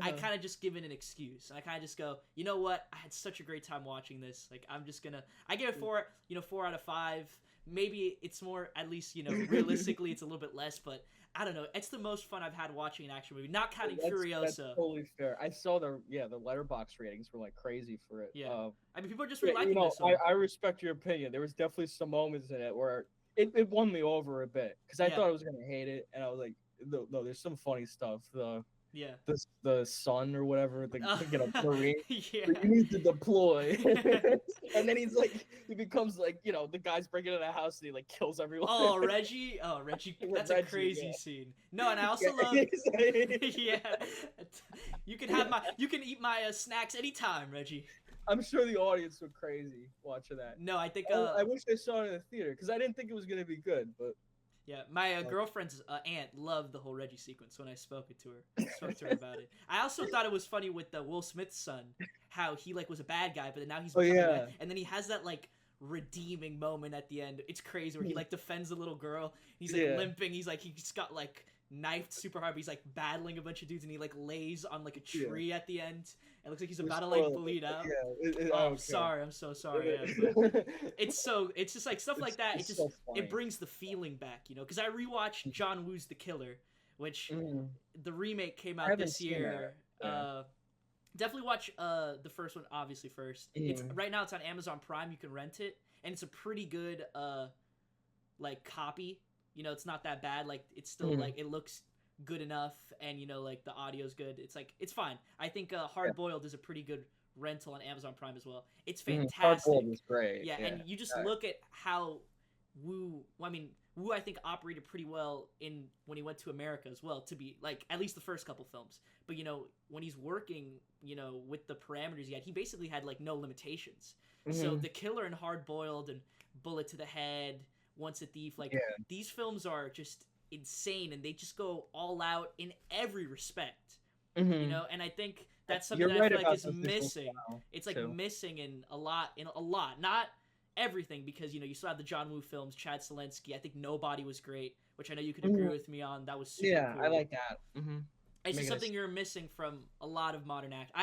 I kind of just give it an excuse. I kind of just go, you know what? I had such a great time watching this. Like, I give it 4 out of 5. Maybe it's more, at least, you know, realistically it's a little bit less, but I don't know. It's the most fun I've had watching an action movie, not counting Furiosa. That's totally fair. I saw the letterbox ratings were like crazy for it. Yeah. I mean, people are just really liking you know, this one. I respect your opinion. There was definitely some moments in it where it won me over a bit because I thought I was gonna hate it, and I was like, no, there's some funny stuff. The son or whatever, Marine. Yeah. You need to deploy. And then he becomes like, you know, the guy's breaking into the house and he like kills everyone. Oh, Reggie, that's a crazy scene. No, and I also love. Yeah, you can eat my snacks anytime, Reggie. I'm sure the audience went crazy watching that. No, I think I wish I saw it in the theater because I didn't think it was gonna be good, but. Yeah, my girlfriend's aunt loved the whole Reggie sequence when I spoke to her about it. I also thought it was funny with Will Smith's son, how he like was a bad guy, but now he's becoming bad. And then he has that like redeeming moment at the end. It's crazy where he like defends the little girl. He's like limping. He's just got like knifed super hard, but he's like battling a bunch of dudes, and he like lays on like a tree at the end. It looks like he's about to like bleed out. I'm sorry. I'm so sorry. It's just like stuff like that. It brings the feeling back, you know. Because I rewatched John Woo's The Killer, which the remake came out this year. Definitely watch the first one, obviously first. It's right now. It's on Amazon Prime. You can rent it, and it's a pretty good like copy. You know, it's not that bad. Like it's still like it looks good enough, and you know, like the audio's good. It's fine. I think Hard Boiled is a pretty good rental on Amazon Prime as well. It's fantastic. Hard Boiled is great. Yeah, and you just look at how Woo I think operated pretty well when he went to America as well, to be like at least the first couple films. But you know, when he's working, you know, with the parameters he basically had like no limitations. So The Killer and Hard Boiled and Bullet to the Head, Once a Thief, like these films are just insane, and they just go all out in every respect. You know, and I think that's something that I feel like is missing. It's like missing in a lot, not everything, because you know you still have the John Woo films, Chad Stahelski. I think Nobody was great, which I know you could agree with me on. That was super cool. I like that. It's just something you're missing from a lot of modern act.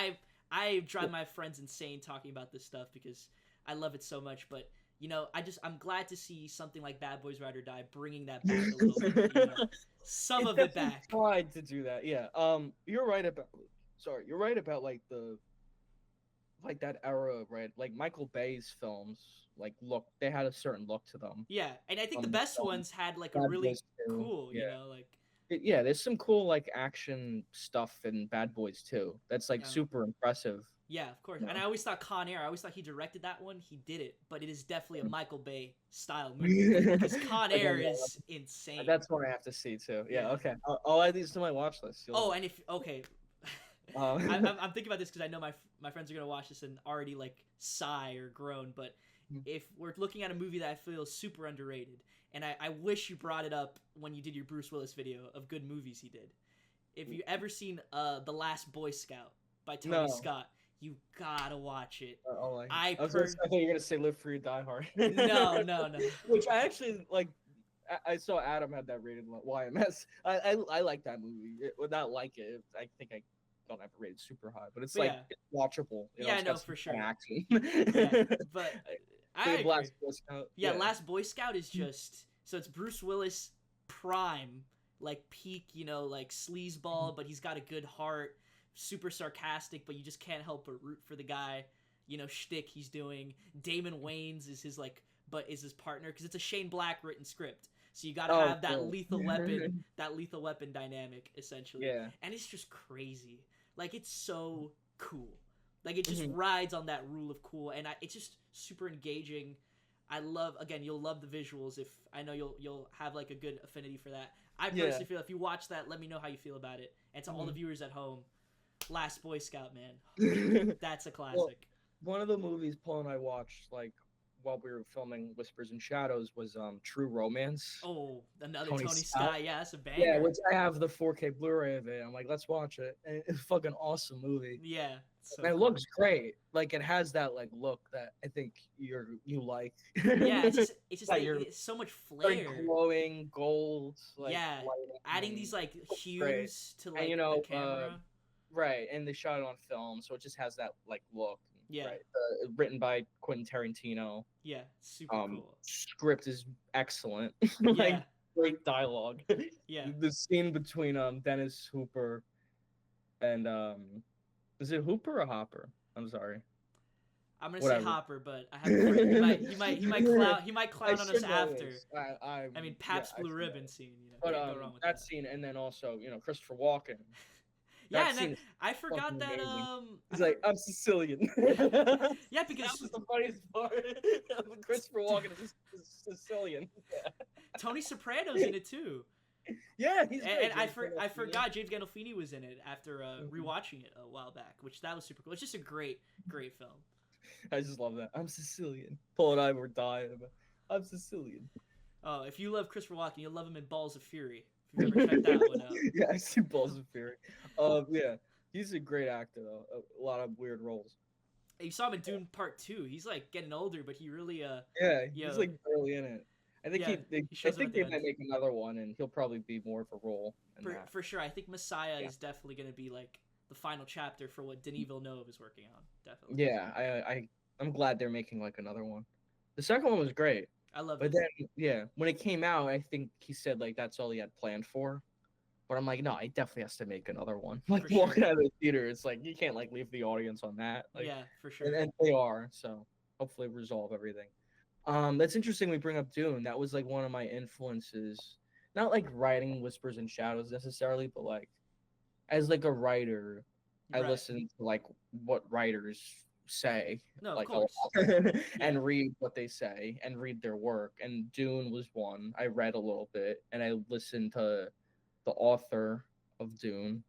I drive my friends insane talking about this stuff because I love it so much, but you know, I'm glad to see something like Bad Boys Ride or Die bringing that back a little bit. You know? Some of it back. Tried to do that, yeah. You're right about like that era, right? Like Michael Bay's films, like they had a certain look to them. Yeah, and I think the best ones had like a really cool, you know, like. There's some cool like action stuff in Bad Boys too. That's like super impressive. Yeah, of course. And I always thought Con Air, he directed that one. He did it, but it is definitely a Michael Bay style movie. Because Con Air is insane. That's one I have to see too. Yeah. Okay. I'll add these to my watch list. And I'm thinking about this because I know my friends are gonna watch this and already like sigh or groan. But if we're looking at a movie that I feel is super underrated, and I wish you brought it up when you did your Bruce Willis video of good movies he did. If you ever seen The Last Boy Scout by Tony Scott, you gotta watch it. I thought you were gonna say Live Free, Die Hard. No. Which I actually like. I saw Adam had that rated YMS. I like that movie. Would not like it. I think I don't have it rated super high, but it's it's watchable. You know, I know for sure. Action. But I agree. Last Boy Scout. Last Boy Scout is just so it's Bruce Willis prime like peak, like sleazeball, but he's got a good heart, super sarcastic, but you just can't help but root for the guy, shtick he's doing. Damon Wayans is his partner, because it's a Shane Black written script. So you got to Oh, have that cool. lethal weapon dynamic, essentially. Yeah. And it's just crazy. Like, it's so cool. Like, it just Mhm. rides on that rule of cool, and it's just super engaging. I love, again, you'll love the visuals. If I know you'll have like a good affinity for that. I Yeah. personally feel if you watch that, let me know how you feel about it. And to all the viewers at home, Last Boy Scout, man, that's a classic. One of the movies Paul and I watched, like, while we were filming Whispers and Shadows, was True Romance. Oh, another Tony Tony Scott. Scott, yeah, that's a banger. Yeah, which I have the 4K Blu-ray of it. I'm like, let's watch it. And it's a fucking awesome movie. Yeah, so And it cool. looks great. Like, it has that like look that I think you like. Yeah, it's just That like, you're it's so much very flair. glowing gold. Like, Yeah, lighting adding and- these like hues great. to And, like the camera. right, and they shot it on film, so it just has that like look. Yeah. Right. Written by Quentin Tarantino. Yeah, super cool. Script is excellent. Yeah, Like, great dialogue. yeah. The scene between Dennis Hooper and is it Hooper or Hopper? I'm sorry. I'm gonna Whatever. say Hopper, but I have he might clown on us should know after. this. I mean, Pabst I Blue should know Ribbon this. scene. But Can't go wrong with that scene, and then also Christopher Walken. Yeah, That and then scene I forgot fucking that amazing. He's like, I'm Sicilian. yeah, because That was the funniest part. Christopher Walken is Sicilian. Yeah. Tony Soprano's in it too. Yeah, he's And I Gandolfini. forgot James Gandolfini was in it after rewatching it a while back, which that was super cool. It's just a great film. I just love that. I'm Sicilian. Paul and I were dying about. I'm Sicilian. Oh, if you love Christopher Walken, you'll love him in Balls of Fury. If you've ever checked that one out. Yeah, I've seen Balls of Fury. Yeah, he's a great actor though. A lot of weird roles. You saw him in Dune Part 2. He's like getting older, but he really Yeah, he's like barely in it. I think Yeah, I shows up think at they the might end. make another one, and he'll probably be more of a role in that. For sure. I think Messiah is definitely going to be like the final chapter for what Denis Villeneuve is working on. Definitely. Yeah, I'm glad they're making like another one. The second one was great, I love but it. then yeah, when it came out, I think he said like that's all he had planned for. But I'm like, no, he definitely has to make another one. Like, For sure. walking out of the theater, it's like you can't like leave the audience on that. Like, Yeah, for sure. and they are, so hopefully resolve everything. That's interesting we bring up Dune. That was like one of my influences. Not like writing Whispers and Shadows necessarily, but like as like a writer, I Right. listen to like what writers say, No, of like a course. lot, and read what they say and read their work. And Dune was one. I read a little bit and I listened to the author of Dune,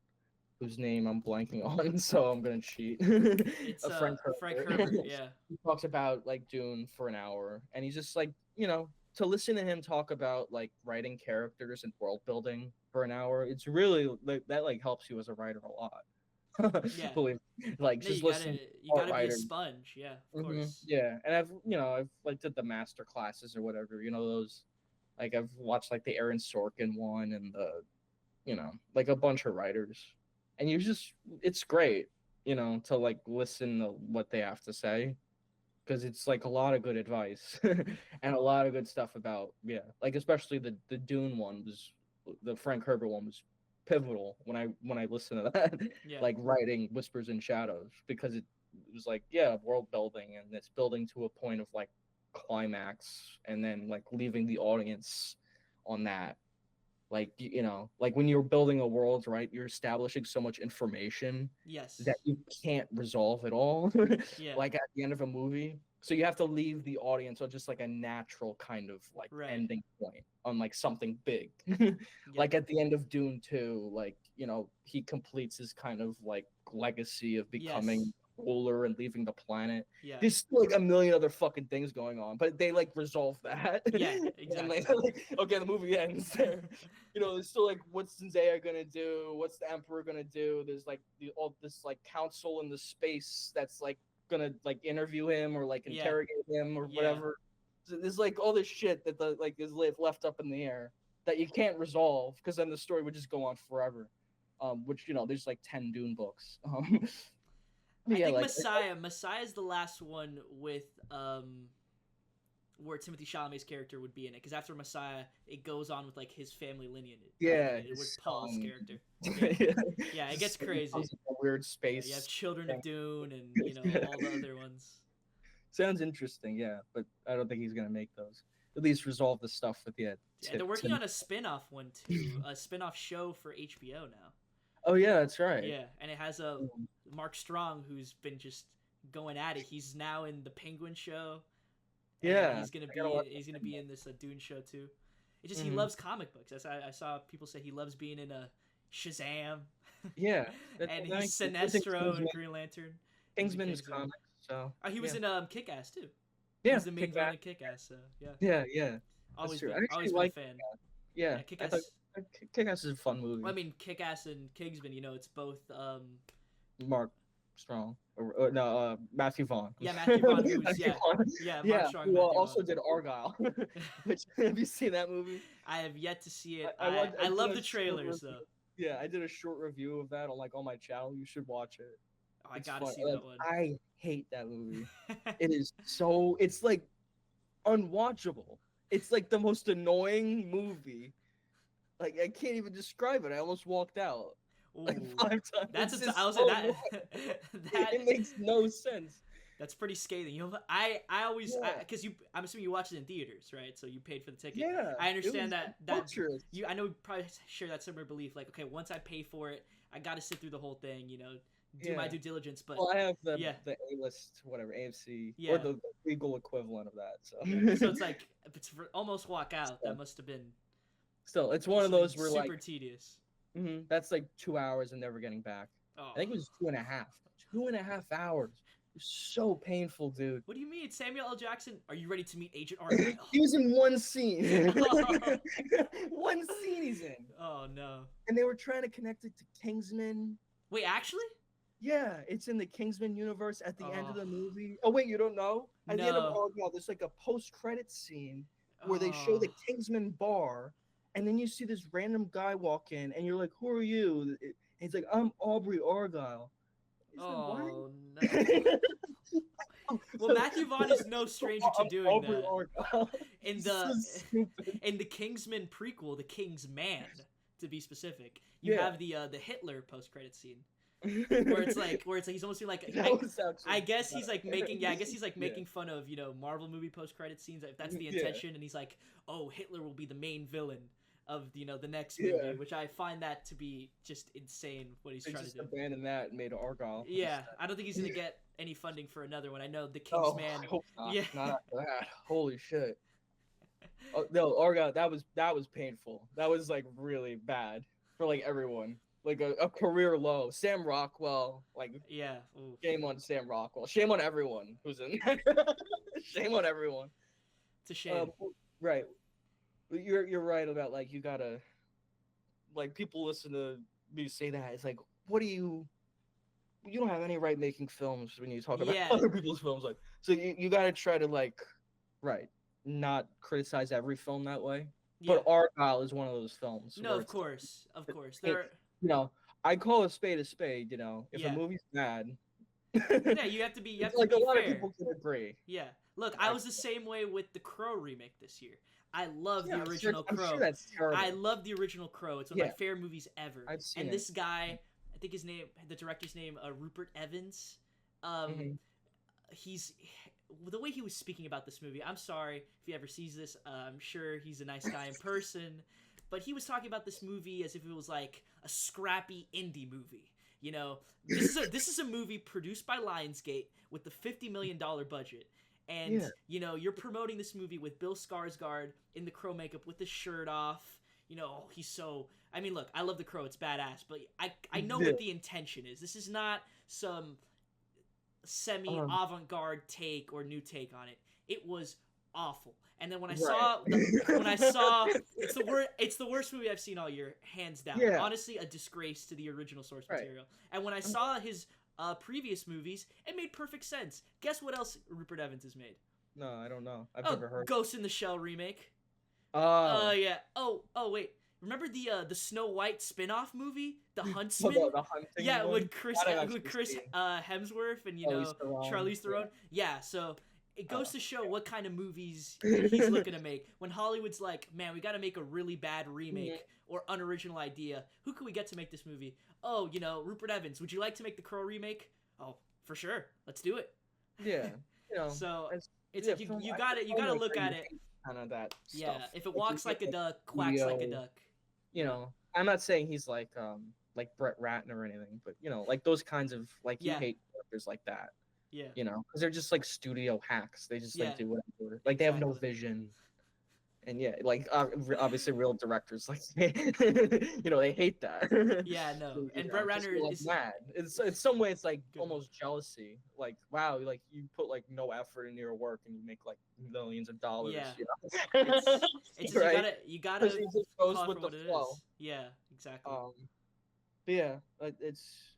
whose name I'm blanking on, so I'm gonna cheat. It's Frank Frank Herbert. Herbert, yeah. He talks about like Dune for an hour, and he's just like, to listen to him talk about like writing characters and world building for an hour, it's really like that like helps you as a writer a lot. Yeah. Believe like No, just you listen. gotta be a writers. sponge, yeah, of Mhm, course. yeah, and I've like did the master classes or whatever, those, like I've watched like the Aaron Sorkin one and the, like a bunch of writers, and it's great, to like listen to what they have to say, because it's like a lot of good advice and a lot of good stuff about, like especially the Dune one the Frank Herbert one was pivotal when I listened to that. Yeah. Like writing Whispers and Shadows, because it was like, world building, and it's building to a point of like climax, and then like leaving the audience on that, like like when you're building a world, right, you're establishing so much information Yes. that you can't resolve at all. Yeah. Like at the end of a movie, so you have to leave the audience on just like a natural kind of like Right. ending point on like something big. Yeah. Like at the end of Dune 2, like he completes his kind of like legacy of becoming Yes. ruler and leaving the planet. Yeah. There's still like a million other fucking things going on, but they like resolve that. Yeah, And, exactly. like, okay, the movie ends there. There's still like, what's Zendaya gonna do? What's the Emperor gonna do? There's like all this like council in the space that's like gonna like interview him or like Yeah. interrogate him or Yeah. whatever. So there's like all this shit that is left up in the air that you can't resolve, because then the story would just go on forever. Which there's like 10 Dune books. I think Messiah is the last one with where Timothy Chalamet's character would be in it, because after Messiah, it goes on with like his family lineage. Yeah, with Paul's character. Yeah, Yeah, it gets crazy. A weird Yeah, space. you have Children of Dune and all the other ones. Sounds interesting, yeah, but I don't think he's gonna make those. At least resolve the stuff with Yeah, they're working on a spin-off one too, a spin-off show for HBO now. Oh yeah, that's right. Yeah, and it has Mark Strong, who's been just going at it. He's now in the Penguin show. Yeah, he's gonna be in this Dune show too. It just he loves comic books. I saw people say he loves being in a Shazam. Yeah, and he's Sinestro and Green Lantern. Kingsman's comics. So he was in Kick-Ass too. Yeah, he's the main villain in Kick-Ass. So yeah. Always been a fan. Yeah, Kick-Ass. Kick-Ass is a fun movie. Well, I mean, Kick-Ass and Kingsman. It's both. Mark Strong. No, Matthew Vaughn. Yeah, Matthew Vaughn. Mark Strong. Who also did Argyle. Have you seen that movie? I have yet to see it. I love the trailers though. Yeah, I did a short review of that on my channel. You should watch it. Oh, I gotta see that one. I hate that movie. It is it's like unwatchable. It's like the most annoying movie. Like I can't even describe it. I almost walked out. Like 5 times. It makes no sense. That's pretty scathing. I'm assuming you watched it in theaters, right? So you paid for the ticket. Yeah. I understand that I know we probably share that similar belief. Like, okay, once I pay for it, I got to sit through the whole thing. Do my due diligence. But I have the A-list, whatever, AMC, or the legal equivalent of that. So it's like it's almost walk out. That must have been. Still, it's one of those where super tedious. Mm-hmm, that's like 2 hours and never getting back. Oh. I think it was 2.5. 2.5 hours. So painful, dude. What do you mean, Samuel L. Jackson? Are you ready to meet Agent Argyle? He was in one scene. One scene he's in. Oh no. And they were trying to connect it to Kingsman. Wait, actually? Yeah, it's in the Kingsman universe at the end of the movie. Oh wait, you don't know? At the end of Argyle, there's like a post-credit scene where they show the Kingsman bar, and then you see this random guy walk in, and you're like, "Who are you?" And he's like, "I'm Aubrey Argyle." Oh no. Well, Matthew Vaughn is no stranger to doing that. In the Kingsman prequel, The King's Man, to be specific, you have the Hitler post-credit scene. where it's like he's almost doing like I guess he's like making fun of Marvel movie post-credit scenes, if that's the intention, and he's like, oh, Hitler will be the main villain of the next movie, which I find that to be just insane what he's trying to do. Abandoned that and made Argyle. Yeah, I don't think he's gonna get any funding for another one. I know the King's Man. I hope not. Yeah, not after that. Holy shit. Oh, no, Argyle, that was painful. That was like really bad for like everyone. Like a career low. Sam Rockwell, shame on Sam Rockwell. Shame on everyone who's in there. Shame on everyone. It's a shame. Right. You're right about like you gotta people listen to me say that. It's like, what do you don't have any right making films when you talk about other people's films. Like, so you gotta try to not criticize every film that way. Yeah. But Argyle is one of those films. No, of course. I call a spade a spade. If a movie's bad. Yeah, you have to be. You have to like be a lot fair. of people can agree. Yeah, look, I was the same way with the Crow remake this year. I love the original Crow. I'm sure that's terrible. I love the original Crow. It's one of my favorite movies ever. I've seen it. This guy, I think the director's name, Rupert Evans. He's the way he was speaking about this movie. I'm sorry if he ever sees this. I'm sure he's a nice guy in person, but he was talking about this movie as if it was like a scrappy indie movie. This is a movie produced by Lionsgate with the $50 million budget. And, you're promoting this movie with Bill Skarsgård in the Crow makeup with the shirt off. He's so... I mean, look, I love the Crow. It's badass. But I know what the intention is. This is not some semi-avant-garde take or new take on it. It was awful. And then when I saw... It's the worst movie I've seen all year, hands down. Yeah. Honestly, a disgrace to the original source material. And when I saw his... previous movies, it made perfect sense. Guess what else Rupert Evans has made? No, I don't know. I've never heard. Ghost in the Shell remake. Oh. Yeah. Oh, wait. Remember the Snow White spin-off movie, The Huntsman? The hunting one? with Chris Hemsworth and Charlize Theron. Yeah. So it goes to show what kind of movies he's looking to make. When Hollywood's like, man, we got to make a really bad remake or unoriginal idea. Who can we get to make this movie? Oh, Rupert Evans. Would you like to make the Crow remake? Oh, for sure. Let's do it. Yeah. So it's like you gotta look at it. Kind of that yeah, stuff. If it walks like a duck, quacks like a duck. I'm not saying he's like Brett Ratner or anything, but like those kinds of you hate characters like that. Yeah. Because they're just like studio hacks. They just do whatever. Like they have no vision. And obviously real directors they hate that. Yeah, no. And Brett Ratner is mad. In some way it's like almost jealousy. Like, wow, like you put like no effort into your work and you make like millions of dollars. Yeah. It's right? you gotta goes with the flow. Yeah, exactly. But yeah, it's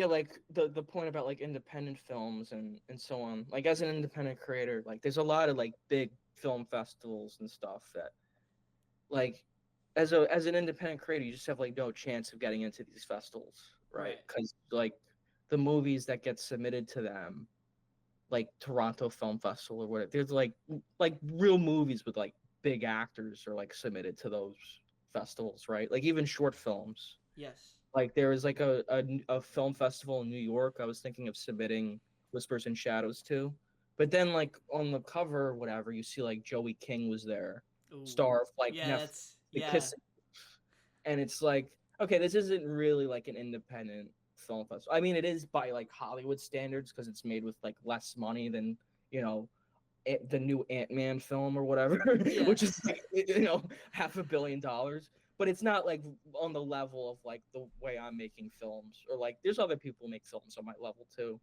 like the point about like independent films and so on. Like as an independent creator, like there's a lot of like big film festivals and stuff that like as an independent creator, you just have like no chance of getting into these festivals, right? Because like the movies that get submitted to them, like Toronto Film Festival or whatever, there's like real movies with like big actors are like submitted to those festivals, right? Like even short films. Yes. Like there was like a film festival in New York I was thinking of submitting Whispers and Shadows to. But then like on the cover or whatever, you see like Joey King was there. Ooh. Star of like Kissing. And it's like, okay, this isn't really like an independent film festival. I mean, it is by like Hollywood standards because it's made with like less money than, the new Ant-Man film or whatever, which is like, $500 million. But it's not like on the level of like the way I'm making films, or like there's other people who make films on my level too.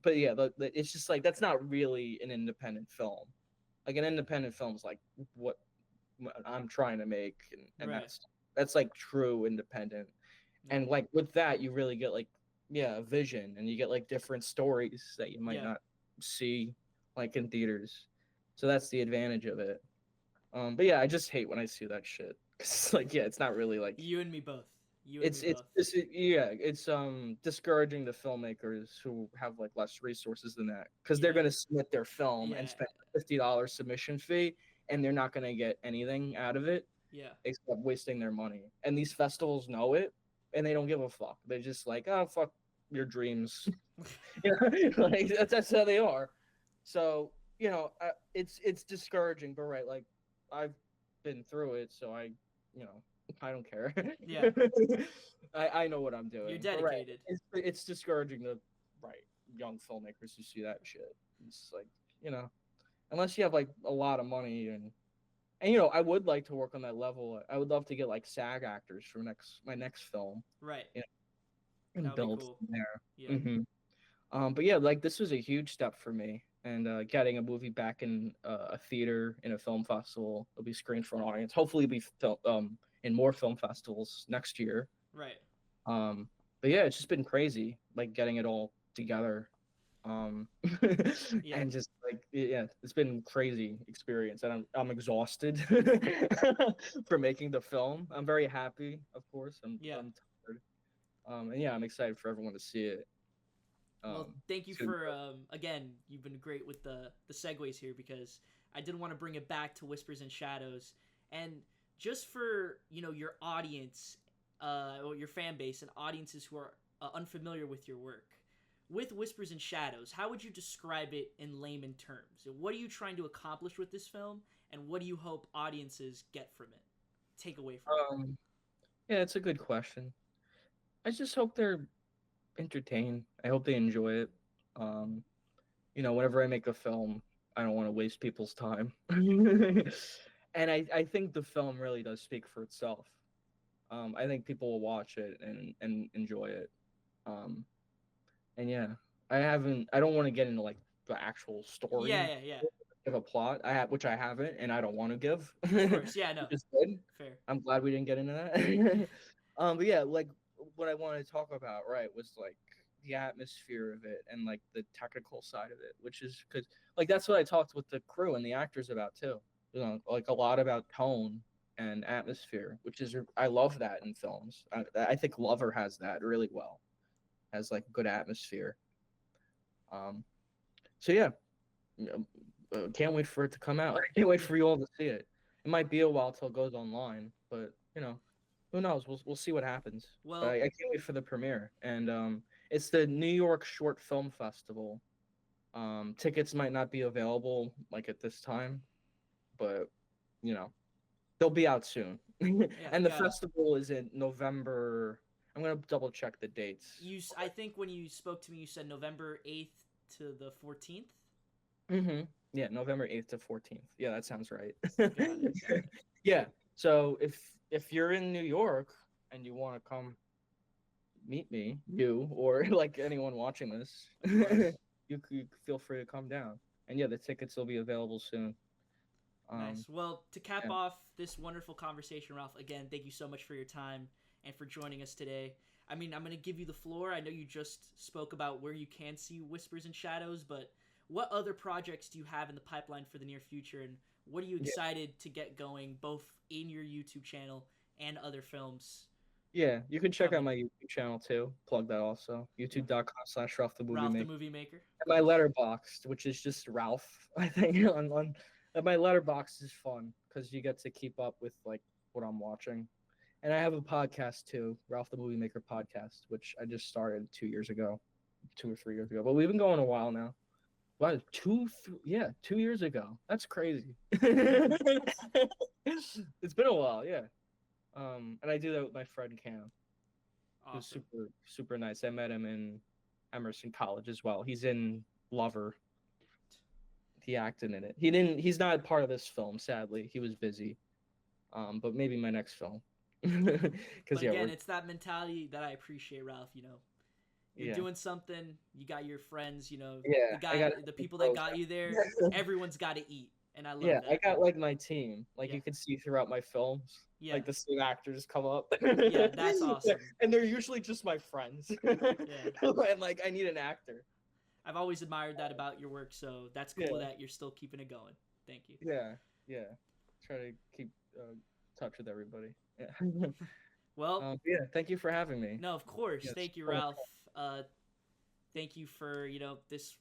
But yeah, it's just like that's not really an independent film. Like an independent film is like what I'm trying to make, and that's like true independent. And like with that, you really get like a vision, and you get like different stories that you might not see like in theaters. So that's the advantage of it. But yeah, I just hate when I see that shit. It's like, it's not really like you and me both. It's discouraging the filmmakers who have like less resources than that, because they're gonna submit their film and spend $50 submission fee, and they're not gonna get anything out of it. Yeah. Except wasting their money. And these festivals know it, and they don't give a fuck. They're just like, oh fuck your dreams. Like that's how they are. So it's discouraging, but like I've been through it, so I don't care. Yeah. I know what I'm doing. You're dedicated. It's discouraging to young filmmakers who see that shit. It's like, unless you have like a lot of money and I would like to work on that level. I would love to get like SAG actors for my next film. Right. And build from there. Yeah. Mm-hmm. But yeah, like this was a huge step for me. And getting a movie back in a theater in a film festival, it'll be screened for an audience. Hopefully, it'll be in more film festivals next year. Right. But yeah, it's just been crazy, like getting it all together. And just like it's been crazy experience, and I'm exhausted for making the film. I'm very happy, of course. I'm tired. And I'm excited for everyone to see it. Well, thank you for again. You've been great with the segues here, because I did want to bring it back to Whispers and Shadows, and just for your audience, or your fan base and audiences who are unfamiliar with your work. With Whispers and Shadows, how would you describe it in layman terms? What are you trying to accomplish with this film, and what do you hope audiences get from it, take away from it? Yeah, it's a good question. I just hope they're entertained. I hope they enjoy it. Whenever I make a film, I don't want to waste people's time. And I think the film really does speak for itself. I think people will watch it and enjoy it. And I don't want to get into like the actual story. Yeah. Of a plot which I haven't, and I don't want to give. Of course, yeah, no. Just good. Fair. I'm glad we didn't get into that. But yeah, like what I wanted to talk about, was like the atmosphere of it and like the technical side of it, which is because like that's what I talked with the crew and the actors about too. Like a lot about tone and atmosphere, which is I love that in films. I think Lover has that really well. Has like good atmosphere. So yeah, can't wait for it to come out. I can't wait for you all to see it. It might be a while till it goes online, but who knows? We'll see what happens. But Well, I can't wait for the premiere. And it's the New York Short Film Festival. Tickets might not be available like at this time, but you know they'll be out soon. yeah, And the yeah. festival is in November. I'm gonna double check the dates. I think when you spoke to me, you said November 8th to the 14th. Mm-hmm. Yeah, November 8th to 14th. Yeah, that sounds right. Got it. Got it. Yeah. So if you're in New York and you want to come meet me, you or like anyone watching this, Of course. you feel free to come down. And yeah, the tickets will be available soon. Nice. Well, to cap Yeah. off this wonderful conversation, Ralph, again, thank you so much for your time and for joining us today. I mean, I'm going to give you the floor. I know you just spoke about where you can see Whispers and Shadows, but what other projects do you have in the pipeline for the near future, and what are you excited to get going, both in your YouTube channel and other films? Yeah, you can check out Coming. my YouTube channel too. Plug that also. Yeah. YouTube.com/Ralph the Movie Ralph the Maker. Movie Maker. And my letterboxd, which is just Ralph. I think on and my letterbox is fun because you get to keep up with like what I'm watching. And I have a podcast too, Ralph the Movie Maker podcast, which I just started 2 years ago, 2 or 3 years ago. But we've been going a while now. Wow, 2 years ago. That's crazy. It's been a while, yeah. And I do that with my friend Cam, who's Awesome. super super nice. I met him in Emerson College as well. He's in Lover. He acted in it. He didn't. He's not part of this film, sadly. He was busy. But maybe my next film. Because But yeah, again, it's that mentality that I appreciate, Ralph. You're yeah, doing something. You got your friends. yeah. I got the people that got you there. Everyone's got to eat, and I love yeah. I that. got like my team. Like Yeah, you can see throughout my films, yeah, like the same actors come up. yeah. That's awesome. And they're usually just my friends. Yeah, And like I need an actor. I've always admired that about your work. So that's cool Yeah, that you're still keeping it going. Thank you. yeah, yeah. Try to keep touch with everybody. Yeah. Well, Yeah. Thank you for having me. no, of course. Yeah, it's Thank you, fun. Ralph. Thank you for this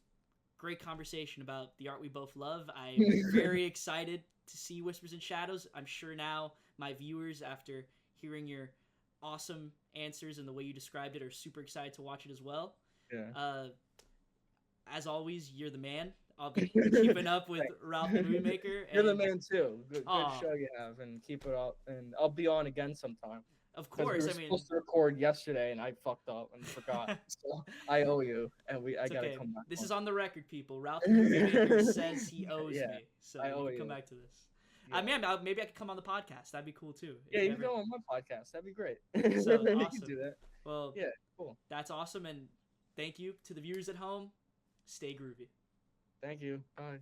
great conversation about the art we both love. I'm very excited to see Whispers and Shadows. I'm sure now my viewers, after hearing your awesome answers and the way you described it, are super excited to watch it as well. Yeah. As always, you're the man. I'll be keeping up with Ralph the Movie Maker. You're the And man too. Good aw, show you have, and keep it up. And I'll be on again sometime of because we course, were I mean, supposed to record yesterday, and I fucked up and forgot. So I owe you, and I it's gotta okay. come back. This on. is on the record, people. Ralph the Movie Maker says he owes Yeah, me, so I you owe can come you. back to this. Yeah. Maybe I could come on the podcast. That'd be cool too. Yeah, If you you can ever... go on my podcast. That'd be great. So You can awesome. do that. Well, Yeah, cool. that's awesome, and thank you to the viewers at home. Stay groovy. Thank you. Bye.